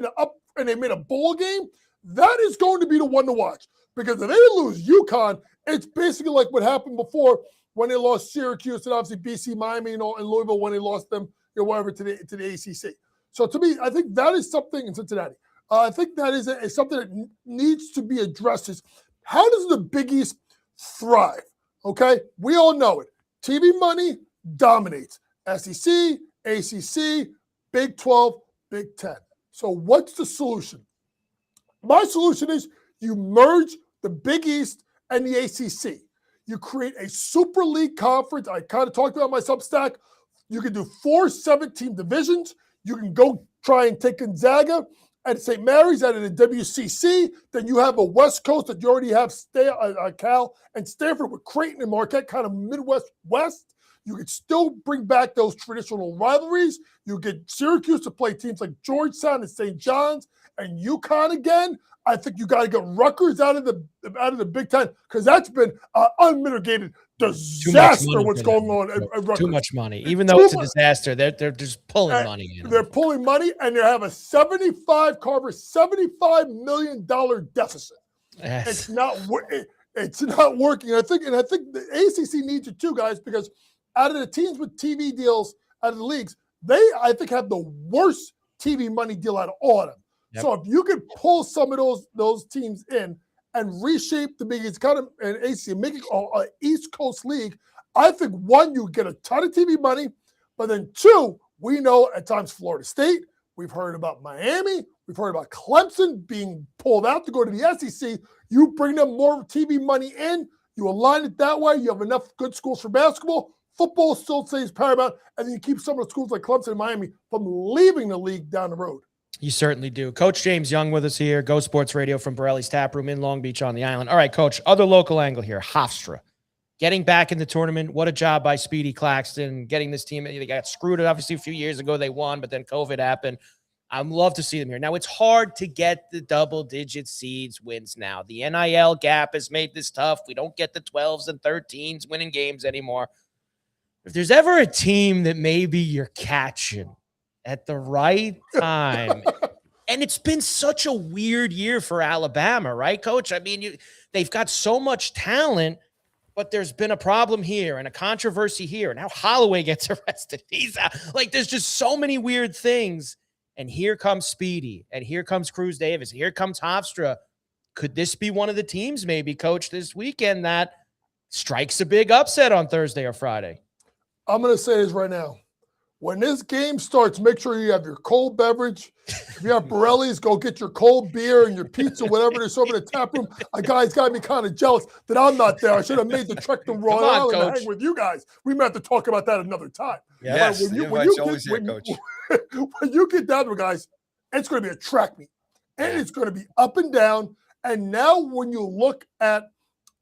and they made a bowl game, that is going to be the one to watch. Because if they lose UConn, it's basically like what happened before when they lost Syracuse and obviously BC, Miami, and Louisville when they lost them, whatever, to the ACC. So to me, I think that is something in Cincinnati. I think that is something that needs to be addressed. Is how does the Big East thrive? Okay, we all know it. TV money dominates. SEC, ACC, Big 12, Big 10. So what's the solution? My solution is you merge the Big East and the ACC. You create a Super League conference. I kind of talked about my Substack. You can do 4 7-team divisions. You can go try and take Gonzaga and St. Mary's out of the WCC. Then you have a West Coast that you already have Cal and Stanford with Creighton and Marquette, kind of Midwest West. You could still bring back those traditional rivalries. You get Syracuse to play teams like Georgetown and St. John's and UConn again. I think you got to get Rutgers out of the Big Ten because that's been unmitigated disaster. What's going on at Rutgers?
Too much money, even though it's a disaster. They're just pulling money in.
They're pulling money, and they have a $75 million deficit.
Yes.
It's not working. I think the ACC needs it too, guys, because out of the teams with TV deals, out of the leagues, I think have the worst TV money deal out of all of them. Yep. So if you could pull some of those teams in and reshape the Big East kind of an ACC, make it an East Coast league, I think one, you get a ton of TV money, but then two, we know at times Florida State, we've heard about Miami, we've heard about Clemson being pulled out to go to the SEC. You bring them more TV money in, you align it that way, you have enough good schools for basketball. Football still stays paramount, and then you keep some of the schools like Clemson and Miami from leaving the league down the road.
You certainly do. Coach James Young with us here, Go Sports Radio from Borrelli's Taproom in Long Beach on the island. All right, Coach, other local angle here, Hofstra. Getting back in the tournament, what a job by Speedy Claxton, getting this team. They got screwed, obviously, a few years ago. They won, but then COVID happened. I'd love to see them here. Now, it's hard to get the double-digit seeds wins now. The NIL gap has made this tough. We don't get the 12s and 13s winning games anymore. If there's ever a team that maybe you're catching at the right time, and it's been such a weird year for Alabama, right, Coach? I mean, they've got so much talent, but there's been a problem here and a controversy here. Now Holloway gets arrested. He's out. Like, there's just so many weird things. And here comes Speedy, and here comes Cruz Davis, here comes Hofstra. Could this be one of the teams, maybe, Coach, this weekend that strikes a big upset on Thursday or Friday?
I'm going to say this right now. When this game starts, make sure you have your cold beverage. If you have Borrelli's, go get your cold beer and your pizza, whatever they're serving at the tap room. A guy's got me kind of jealous that I'm not there. I should have made the trek to Rhode Island and hang with you guys. We might have to talk about that another time.
Yes, when
you get down to it, guys, it's going to be a track meet. And it's going to be up and down. And now when you look at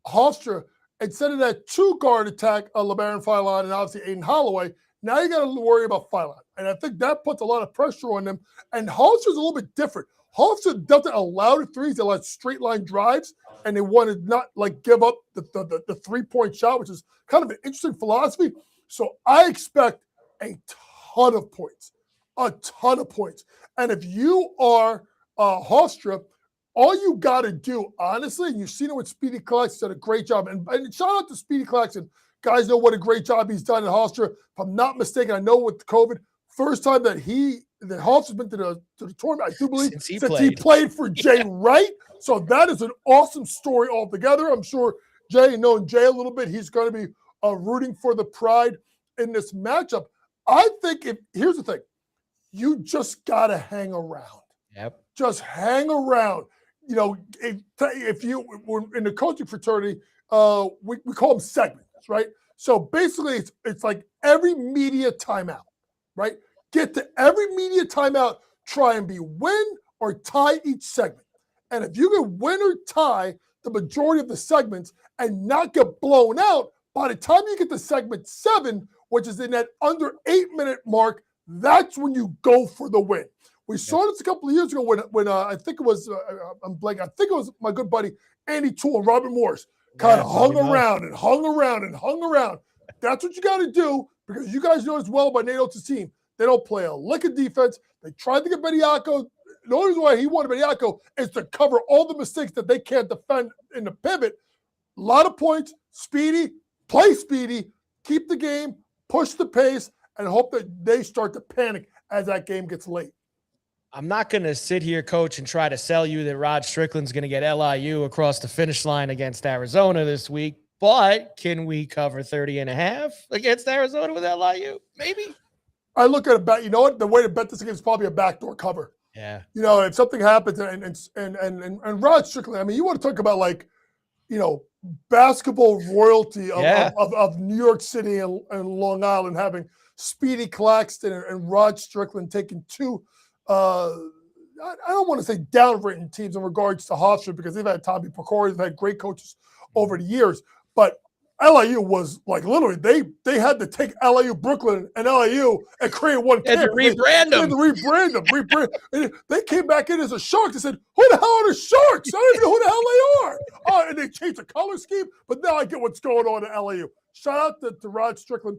Hofstra, instead of that 2-guard attack of LeBaron Philon and obviously Aiden Holloway, now you got to worry about Philon. And I think that puts a lot of pressure on them. And Hofstra's a little bit different. Hofstra doesn't allow the threes. They allow straight line drives, and they want to not give up the 3-point shot, which is kind of an interesting philosophy. So I expect a ton of points. And if you are Hofstra, all you got to do, honestly, and you've seen it with Speedy Claxton, did a great job. And shout out to Speedy Claxton. Guys know what a great job he's done in Hofstra. If I'm not mistaken, I know with COVID, first time that Hofstra's been to the tournament, I do believe, since he played for Jay Wright. So that is an awesome story altogether. I'm sure Jay, knowing Jay a little bit, he's going to be rooting for the Pride in this matchup. I think here's the thing, you just got to hang around.
Yep.
Just hang around. You know, if you were in the coaching fraternity, we call them segments, right? So basically, it's like every media timeout, right? Get to every media timeout, try and be win or tie each segment. And if you can win or tie the majority of the segments and not get blown out, by the time you get to segment 7, which is in that under 8-minute mark, that's when you go for the win. We saw this a couple of years ago when I think it was I'm blanking. I think it was my good buddy Andy Toole and Robert Morris kind of hung around. That's what you got to do, because you guys know as well by Nate Oates' team, they don't play a lick of defense. They tried to get Bediako. The only reason why he wanted Bediako is to cover all the mistakes that they can't defend in the pivot. A lot of points. Speedy, play Speedy, keep the game, push the pace, and hope that they start to panic as that game gets late.
I'm not going to sit here, Coach, and try to sell you that Rod Strickland's going to get LIU across the finish line against Arizona this week, but can we cover 30.5 against Arizona with LIU? Maybe.
I look at a bet. You know what? The way to bet this game is probably a backdoor cover.
Yeah.
You know, if something happens and Rod Strickland, I mean, you want to talk about, like, you know, basketball royalty of New York City and Long Island, having Speedy Claxton and Rod Strickland taking two, I don't want to say down-rated teams in regards to Hofstra, because they've had Tommy Pecori, they've had great coaches over the years, but LIU was like, literally, they had to take LIU Brooklyn and LIU and create one camp.
To rebrand them.
They came back in as a Sharks. They said, who the hell are the Sharks? I don't even know who the hell they are. Oh, and they changed the color scheme, but now I get what's going on at LIU. Shout out to Rod Strickland.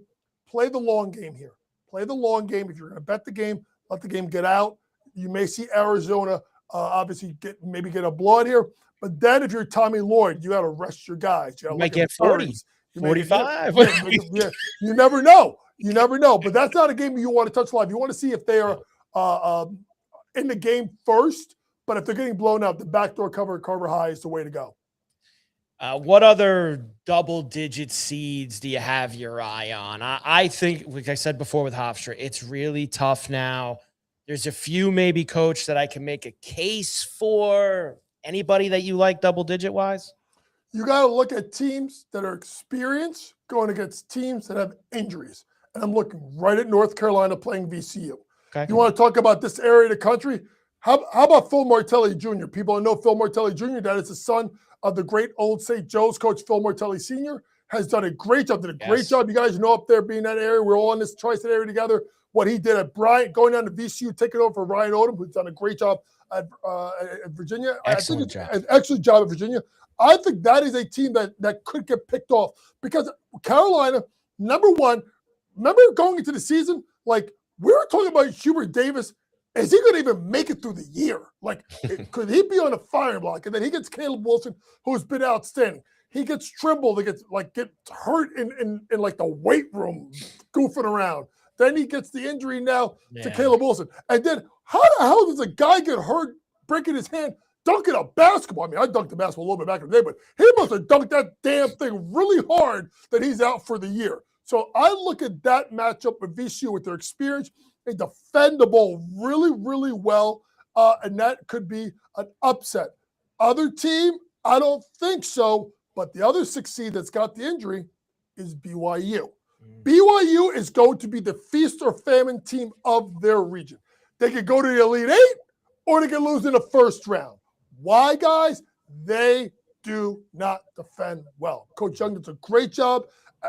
Play the long game here. Play the long game. If you're going to bet the game, let the game get out. You may see Arizona obviously get a blowout here. But then if you're Tommy Lloyd, you got to rest your guys. You
might get 40, 45.
You never know. You never know. But that's not a game you want to touch live. You want to see if they are in the game first. But if they're getting blown out, the backdoor cover high is the way to go.
What other double-digit seeds do you have your eye on? I think, like I said before with Hofstra, it's really tough now. There's a few maybe, Coach, that I can make a case for. Anybody that you like double-digit wise?
You got to look at teams that are experienced going against teams that have injuries. And I'm looking right at North Carolina playing VCU.
Okay.
You want to talk about this area of the country? How about Phil Martelli Jr.? People know Phil Martelli Jr., that is the son of the great old St. Joe's coach, Phil Martelli Sr., has done a great job. You guys know up there being that area. We're all in this tri-state area together. What he did at Bryant, going down to VCU, taking over for Ryan Odom, who's done a great job at Virginia.
Excellent job.
An excellent job at Virginia. I think that is a team that could get picked off, because Carolina, number one, remember going into the season, like, we were talking about Hubert Davis. Is he going to even make it through the year? Like, could he be on a fire block? And then he gets Caleb Wilson, who's been outstanding. He gets Trimble, that gets hurt in like the weight room, goofing around. Then he gets the injury now to Caleb Wilson. And then how the hell does a guy get hurt breaking his hand dunking a basketball? I mean, I dunked the basketball a little bit back in the day, but he must have dunked that damn thing really hard that he's out for the year. So I look at that matchup with VCU with their experience. They defend the ball really, really well, and that could be an upset. Other team, I don't think so, but the other 6 seed that's got the injury is BYU. BYU is going to be the feast or famine team of their region. They could go to the Elite Eight, or they could lose in the first round. Why, guys? They do not defend well. Coach Young does a great job.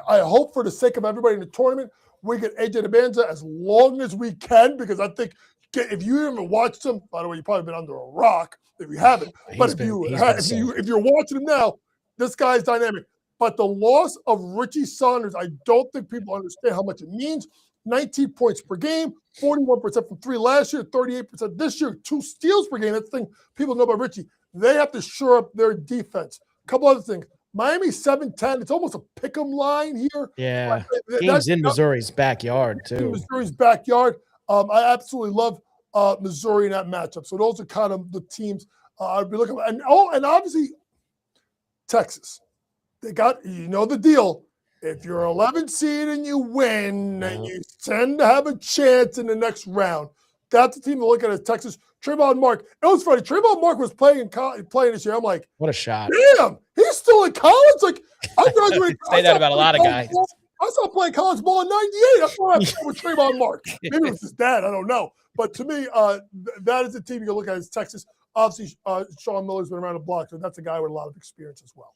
I hope, for the sake of everybody in the tournament, we get AJ DeBanza as long as we can, because I think if you haven't watched him, by the way, you've probably been under a rock if you haven't. But if you're watching him now, this guy's dynamic. But the loss of Richie Saunders, I don't think people understand how much it means. 19 points per game, 41% from 3 last year, 38% this year, 2 steals per game. That's the thing people know about Richie. They have to shore up their defense. A couple other things. Miami 7-10. It's almost a pick'em line here.
Yeah.
That's
Game's in Missouri's backyard,
in
too.
Missouri's backyard. I absolutely love Missouri in that matchup. So those are kind of the teams I'd be looking at. And obviously Texas. They got, the deal. If you're 11 seed and you win, and you tend to have a chance in the next round. That's the team to look at as Texas. Trayvon Mark. It was funny. Trayvon Mark was playing this year. I'm like,
what a shot.
Damn, he's still in college. Like, I graduated.
Say that about a lot of guys.
I started playing college ball in '98. That's why I played with Trayvon Mark. Maybe it was his dad. I don't know. But to me, that is the team you can look at as Texas. Obviously, Sean Miller's been around the block, so that's a guy with a lot of experience as well.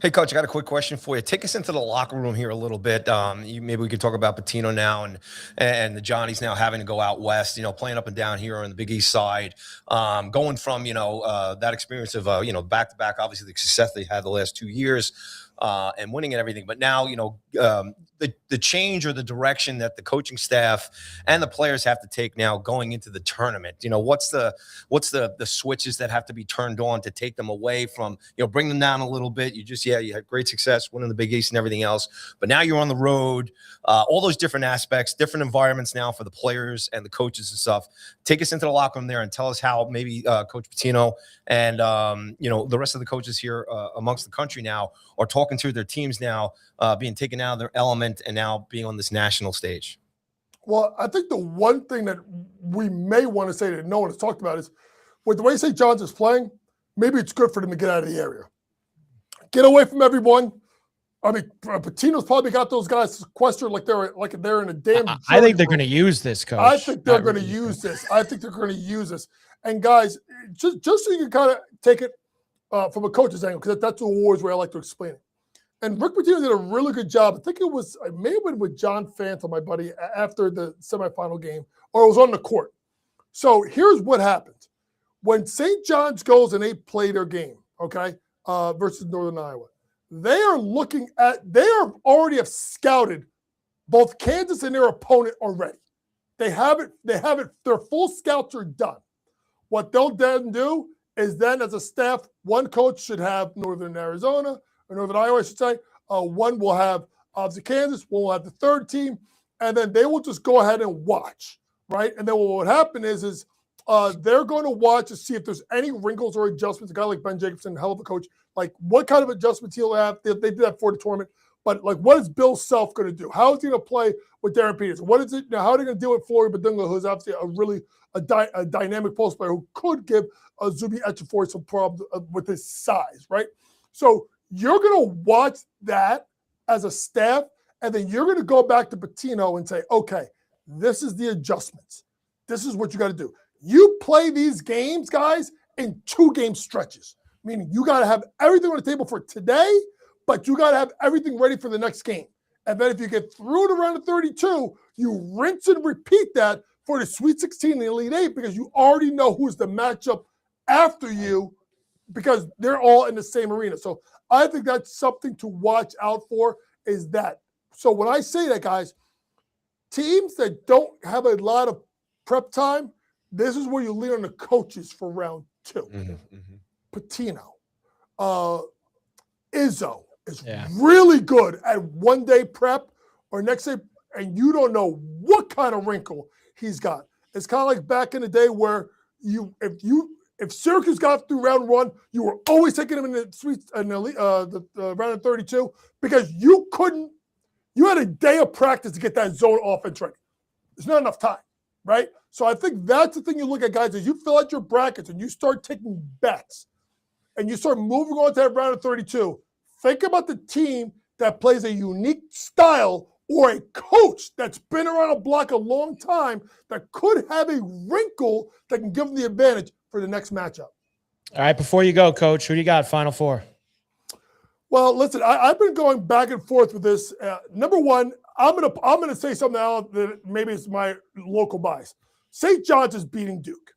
Hey, Coach, I got a quick question for you. Take us into the locker room here a little bit. Maybe we could talk about Pitino now and the Johnnies now having to go out west, playing up and down here on the Big East side, going from, that experience of, back-to-back, obviously the success they had the last 2 years and winning and everything. But now, the change or the direction that the coaching staff and the players have to take now going into the tournament. What's the switches that have to be turned on to take them away from, bring them down a little bit. You had great success winning the Big East and everything else, but now you're on the road, all those different aspects, different environments now for the players and the coaches and stuff. Take us into the locker room there and tell us how maybe Coach Pitino and, the rest of the coaches here amongst the country now are talking to their teams now, being taken out of their element and now being on this national stage.
Well, I think the one thing that we may want to say that no one has talked about is with the way St. John's is playing, maybe it's good for them to get out of the area. Get away from everyone. I mean, Patino's probably got those guys sequestered like they're in a damn.
I think they're going to use this, Coach.
I think they're going to use this. And guys, just so you can kind of take it from a coach's angle, because that's always where I like to explain it. And Rick Pitino did a really good job. I think I may have been with John Phantom, my buddy, after the semifinal game, or it was on the court. So here's what happened. When St. John's goes and they play their game, versus Northern Iowa, they already have scouted both Kansas and their opponent already. They have it, their full scouts are done. What they'll then do is then as a staff, one coach should have Northern Arizona, or Northern Iowa, I should say. One will have obviously Kansas, one will have the third team, and then they will just go ahead and watch, right? And then what would happen is they're going to watch to see if there's any wrinkles or adjustments. A guy like Ben Jacobson, hell of a coach, like what kind of adjustments he'll have. They did that for the tournament, but like what is Bill Self going to do? How is he going to play with Darren Peters? What is it now? How are they going to deal with Flory Badunga, who's obviously a dynamic post player who could give Zuby Ejiofor some problems with his size, right? So you're going to watch that as a staff, and then you're going to go back to Pitino and say, okay, this is the adjustments. This is what you got to do. You play these games, guys, in 2-game stretches, meaning you got to have everything on the table for today, but you got to have everything ready for the next game. And then if you get through to round of 32, you rinse and repeat that for the Sweet 16 and the Elite 8 because you already know who's the matchup after you because they're all in the same arena. So I think that's something to watch out for is that. So when I say that, guys, teams that don't have a lot of prep time, this is where you lean on the coaches for round 2. Pitino. Izzo is really good at one-day prep or next day, and you don't know what kind of wrinkle he's got. It's kind of like back in the day where if Syracuse got through round 1, you were always taking them in the sweet the round of 32 because you had a day of practice to get that zone offense ready. There's not enough time, right? So I think that's the thing you look at, guys, is you fill out your brackets and you start taking bets and you start moving on to that round of 32. Think about the team that plays a unique style or a coach that's been around a block a long time that could have a wrinkle that can give them the advantage for the next matchup.
All right, before you go, Coach, who do you got, Final Four?
Well, listen, I've been going back and forth with this. Number one, I'm gonna say something else that maybe it's my local bias. St. John's is beating Duke.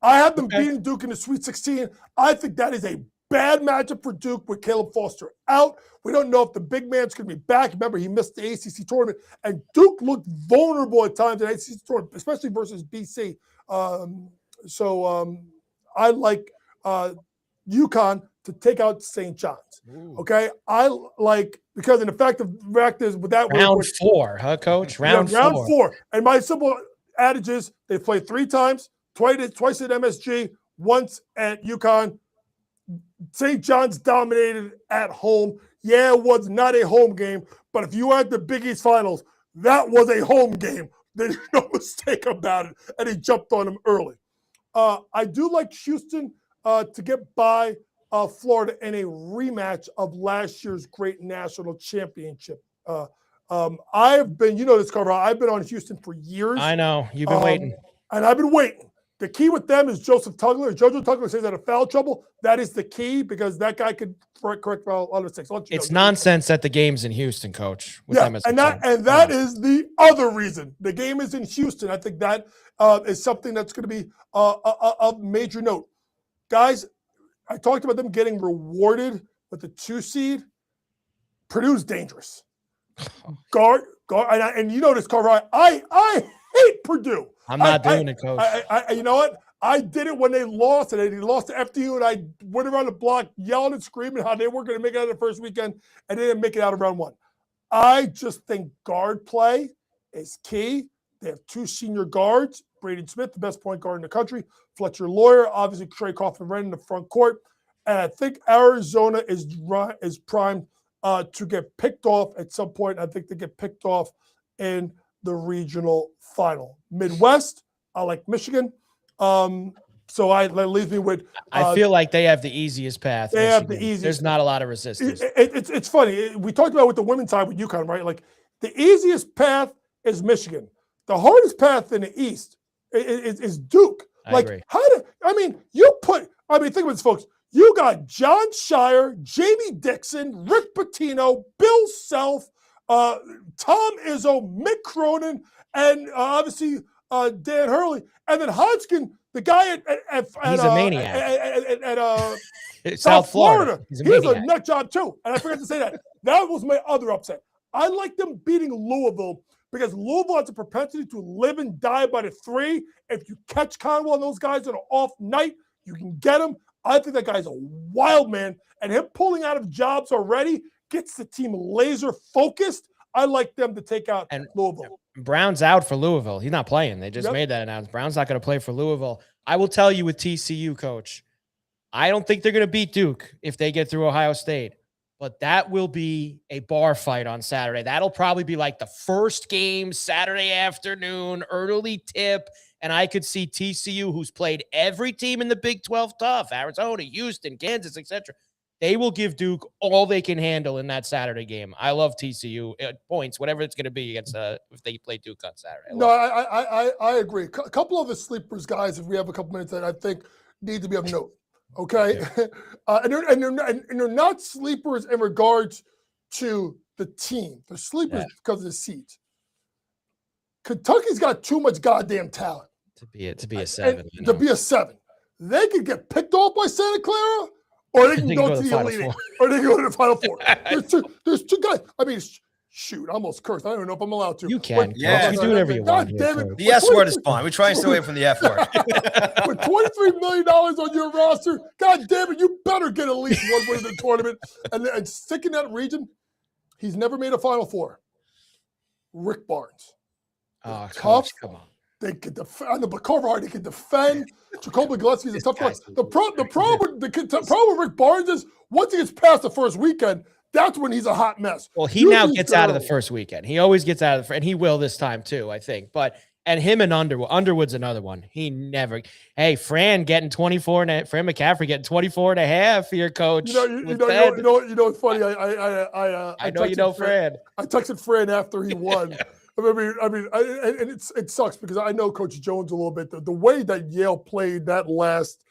I have them beating Duke in the Sweet 16. I think that is a bad matchup for Duke with Caleb Foster out. We don't know if the big man's going to be back. Remember, he missed the ACC tournament, and Duke looked vulnerable at times in the ACC tournament, especially versus BC. I like UConn to take out St. John's. Okay, because in the fact is with that
round 4, huh, Coach? Round
four. And my simple adage is they play 3 times, twice at MSG, once at UConn. St. John's dominated at home. Yeah, it was not a home game, but if you had the Big East Finals, that was a home game. There's no mistake about it. And he jumped on them early. I do like Houston to get by Florida in a rematch of last year's great national championship. I've been, this, Carver, I've been on Houston for years.
I know. You've been waiting.
And I've been waiting. The key with them is Joseph Tugler. Jojo Tugler says out of foul trouble. That is the key because that guy could correct foul under 6.
It's nonsense that the game's in Houston, Coach. With them as
that is the other reason. The game is in Houston. I think that is something that's going to be of major note. Guys, I talked about them getting rewarded with the 2 seed. Purdue's dangerous. Guard, and you know this, Carver. I hate Purdue.
I'm not doing it, Coach.
You know what? I did it when they lost, and they lost to FDU, and I went around the block yelling and screaming how they weren't going to make it out of the first weekend, and they didn't make it out of round 1. I just think guard play is key. They have 2 senior guards, Braden Smith, the best point guard in the country, Fletcher Lawyer, obviously Trey Kaufman-Renn in the front court, and I think Arizona is primed to get picked off at some point. I think they get picked off in the regional final. Midwest, I like Michigan. So that leaves me with.
I feel like they have the easiest path.
They have the easiest.
There's not a lot of resistance.
It's funny. We talked about with the women's side with UConn, right? Like the easiest path is Michigan. The hardest path in the East is Duke.
I agree.
Think of this, folks. You got John Shire, Jamie Dixon, Rick Pitino, Bill Self, Tom Izzo, Mick Cronin, and obviously Dan Hurley, and then Hodgkin, the guy
he's a maniac
at South Florida.
He's
a nut job too, and I forgot to say that. That was my other upset. I like them beating Louisville because Louisville has a propensity to live and die by the 3. If you catch Conwell and those guys on an off night, you can get them. I think that guy's a wild man, and him pulling out of jobs already gets the team laser focused. I like them to take out Louisville.
Brown's out for Louisville. He's not playing. They just made that announcement. Brown's not going to play for Louisville. I will tell you with TCU, Coach, I don't think they're going to beat Duke if they get through Ohio State, but that will be a bar fight on Saturday. That'll probably be like the first game Saturday afternoon, early tip. And I could see TCU, who's played every team in the Big 12 tough, Arizona, Houston, Kansas, etc. They will give Duke all they can handle in that Saturday game. I love TCU points, whatever it's going to be against if they play Duke on Saturday.
I agree. A couple of the sleepers, guys, if we have a couple minutes, that I think need to be of note. Okay, yeah. and they're not sleepers in regards to the team. They're sleepers because of the seeds. Kentucky's got too much goddamn talent
to be a 7.
To be a 7, they could get picked off by Santa Clara, or they can go to the Elite Eight, or they can go to the Final Four. There's two guys. I mean, shoot, I almost cursed. I don't even know if I'm allowed to.
You can.
Yeah.
You do whatever you want.
The S word is fine. We try and stay away from the F word.
With $23 million on your roster, God damn it, you better get at least one win in the tournament. And stick in that region. He's never made a Final Four. Rick Barnes.
Oh,
tough.
Coach, come on.
They can defend. The Carver, they can defend. Jacoby Gillespie's a tough guy. The problem with Rick Barnes is once he gets past the first weekend, that's when he's a hot mess.
Well, he now gets out of the first weekend. He always gets out of the and he will this time too, I think. But him and Underwood's another one. He never. Hey, Fran getting 24 and Fran McCaffrey getting 24 and a half here, Coach.
You know what's funny? I
know you know Fran.
I texted Fran after he won. It sucks because I know Coach Jones a little bit. The way that Yale played that last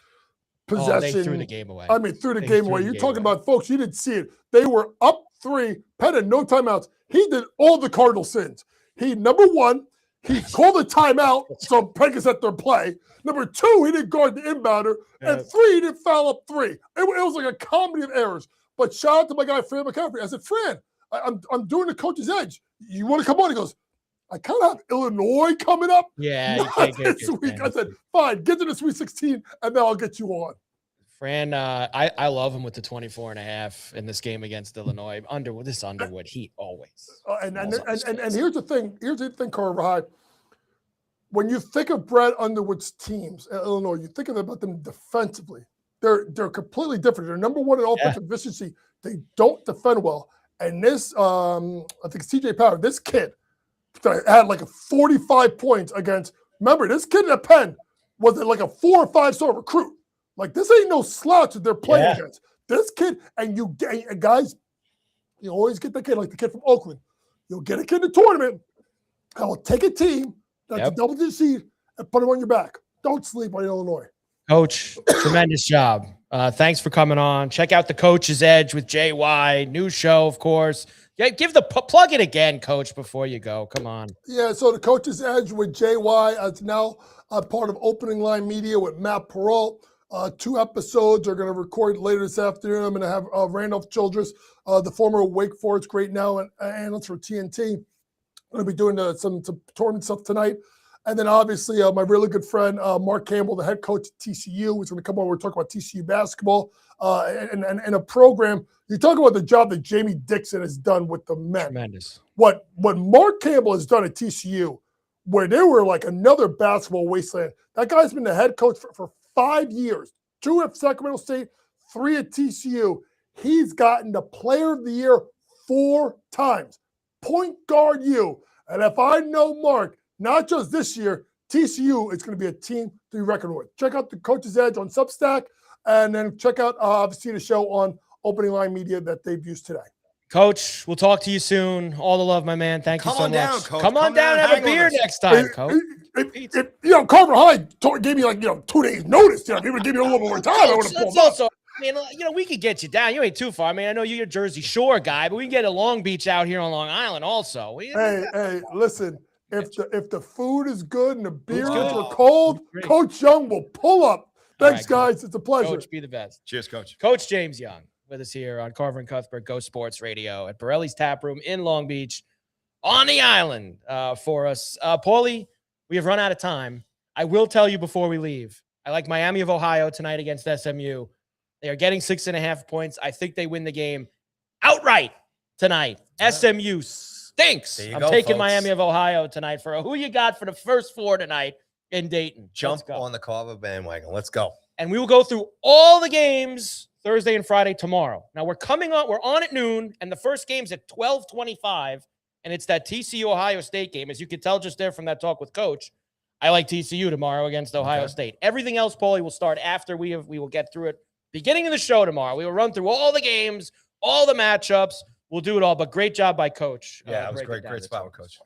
possession,
they threw the game away.
Threw the game away. You're talking about folks. You didn't see it. They were up 3. Penn had no timeouts. He did all the Cardinal sins. Number 1, he called a timeout so Penn could set their play. Number 2, he didn't guard the inbounder, and 3, he didn't foul up 3. It was like a comedy of errors. But shout out to my guy Fran McCaffrey. I said, Fran, I'm doing the coach's edge. You want to come on? He goes, I kind of have Illinois coming up.
Yeah,
this week. I said, fine, get to the Sweet 16, and then I'll get you on.
Fran, I love him with the 24.5 in this game against Illinois. Underwood, he always.
And here's the thing. Here's the thing, Carver High. When you think of Brad Underwood's teams at Illinois, you think about them defensively. They're completely different. They're number one in offensive efficiency. They don't defend well. And this, I think it's TJ Power, this kid that had like a 45 points against. Remember, this kid at Penn was like a 4 or 5 star recruit. Like, this ain't no slouch that they're playing against. This kid, and guys, you always get the kid, like the kid from Oakland. You'll get a kid in the tournament, and will take a team that's a double-digit seed and put them on your back. Don't sleep on Illinois.
Coach, tremendous job. Thanks for coming on. Check out the Coach's Edge with JY. New show, of course. Plug it again, Coach, before you go. Come on.
Yeah, so the Coach's Edge with JY is now part of Opening Line Media with Matt Perrault. 2 episodes are going to record later this afternoon. I'm going to have Randolph Childress, the former Wake Forest great now and analyst for TNT. I'm going to be doing some tournament stuff tonight. And then obviously my really good friend, Mark Campbell, the head coach at TCU, is going to come on. We're talking about TCU basketball and a program. You talk about the job that Jamie Dixon has done with the men.
Tremendous.
What Mark Campbell has done at TCU, where they were like another basketball wasteland. That guy's been the head coach for 5 years, 2 at Sacramento State, 3 at TCU. He's gotten the player of the year 4 times. Point guard you. And if I know Mark, not just this year, TCU is going to be a team to be reckoned with. Check out the Coach's Edge on Substack, and then check out obviously the show on Opening Line Media that they've used today.
Coach, we'll talk to you soon. All the love, my man. Thank you so much.
Down, Coach.
Come on down and have a beer next time, Coach.
Carver High gave me 2 days notice. If you would give me a little more time, I would have pulled up.
I mean, we could get you down. You ain't too far. I mean, I know you're a Jersey Shore guy, but we can get a Long Beach out here on Long Island also.
Hey, listen. If the food is good and the beers are cold, Coach Young will pull up. Thanks, guys. It's a pleasure.
Coach, be the best.
Cheers, Coach.
Coach James Young with us here on Carver and Cuthbert Go Sports Radio at Borrelli's Taproom in Long Beach on the island for us. Paulie, we have run out of time. I will tell you before we leave, I like Miami of Ohio tonight against SMU. They are getting 6.5 points. I think they win the game outright tonight. Yeah. SMU stinks. I'm taking folks. Miami of Ohio tonight for who you got for the first 4 tonight in Dayton.
Jump on the Carver bandwagon. Let's go.
And we will go through all the games Thursday and Friday tomorrow. Now we're on at noon, and the first game's at 12:25, and it's that TCU Ohio State game. As you could tell just there from that talk with Coach, I like TCU tomorrow against Ohio State. Everything else, Paulie, will start after we will get through it. Beginning of the show tomorrow, we will run through all the games, all the matchups. We'll do it all, but great job by Coach.
Yeah, it was great spot with Coach.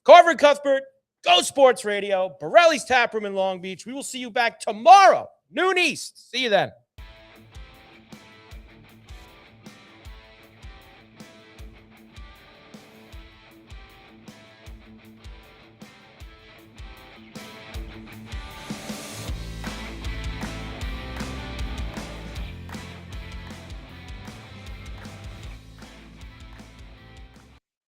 Carver and Cuthbert, Go Sports Radio, Borrelli's Taproom in Long Beach. We will see you back tomorrow, noon East. See you then.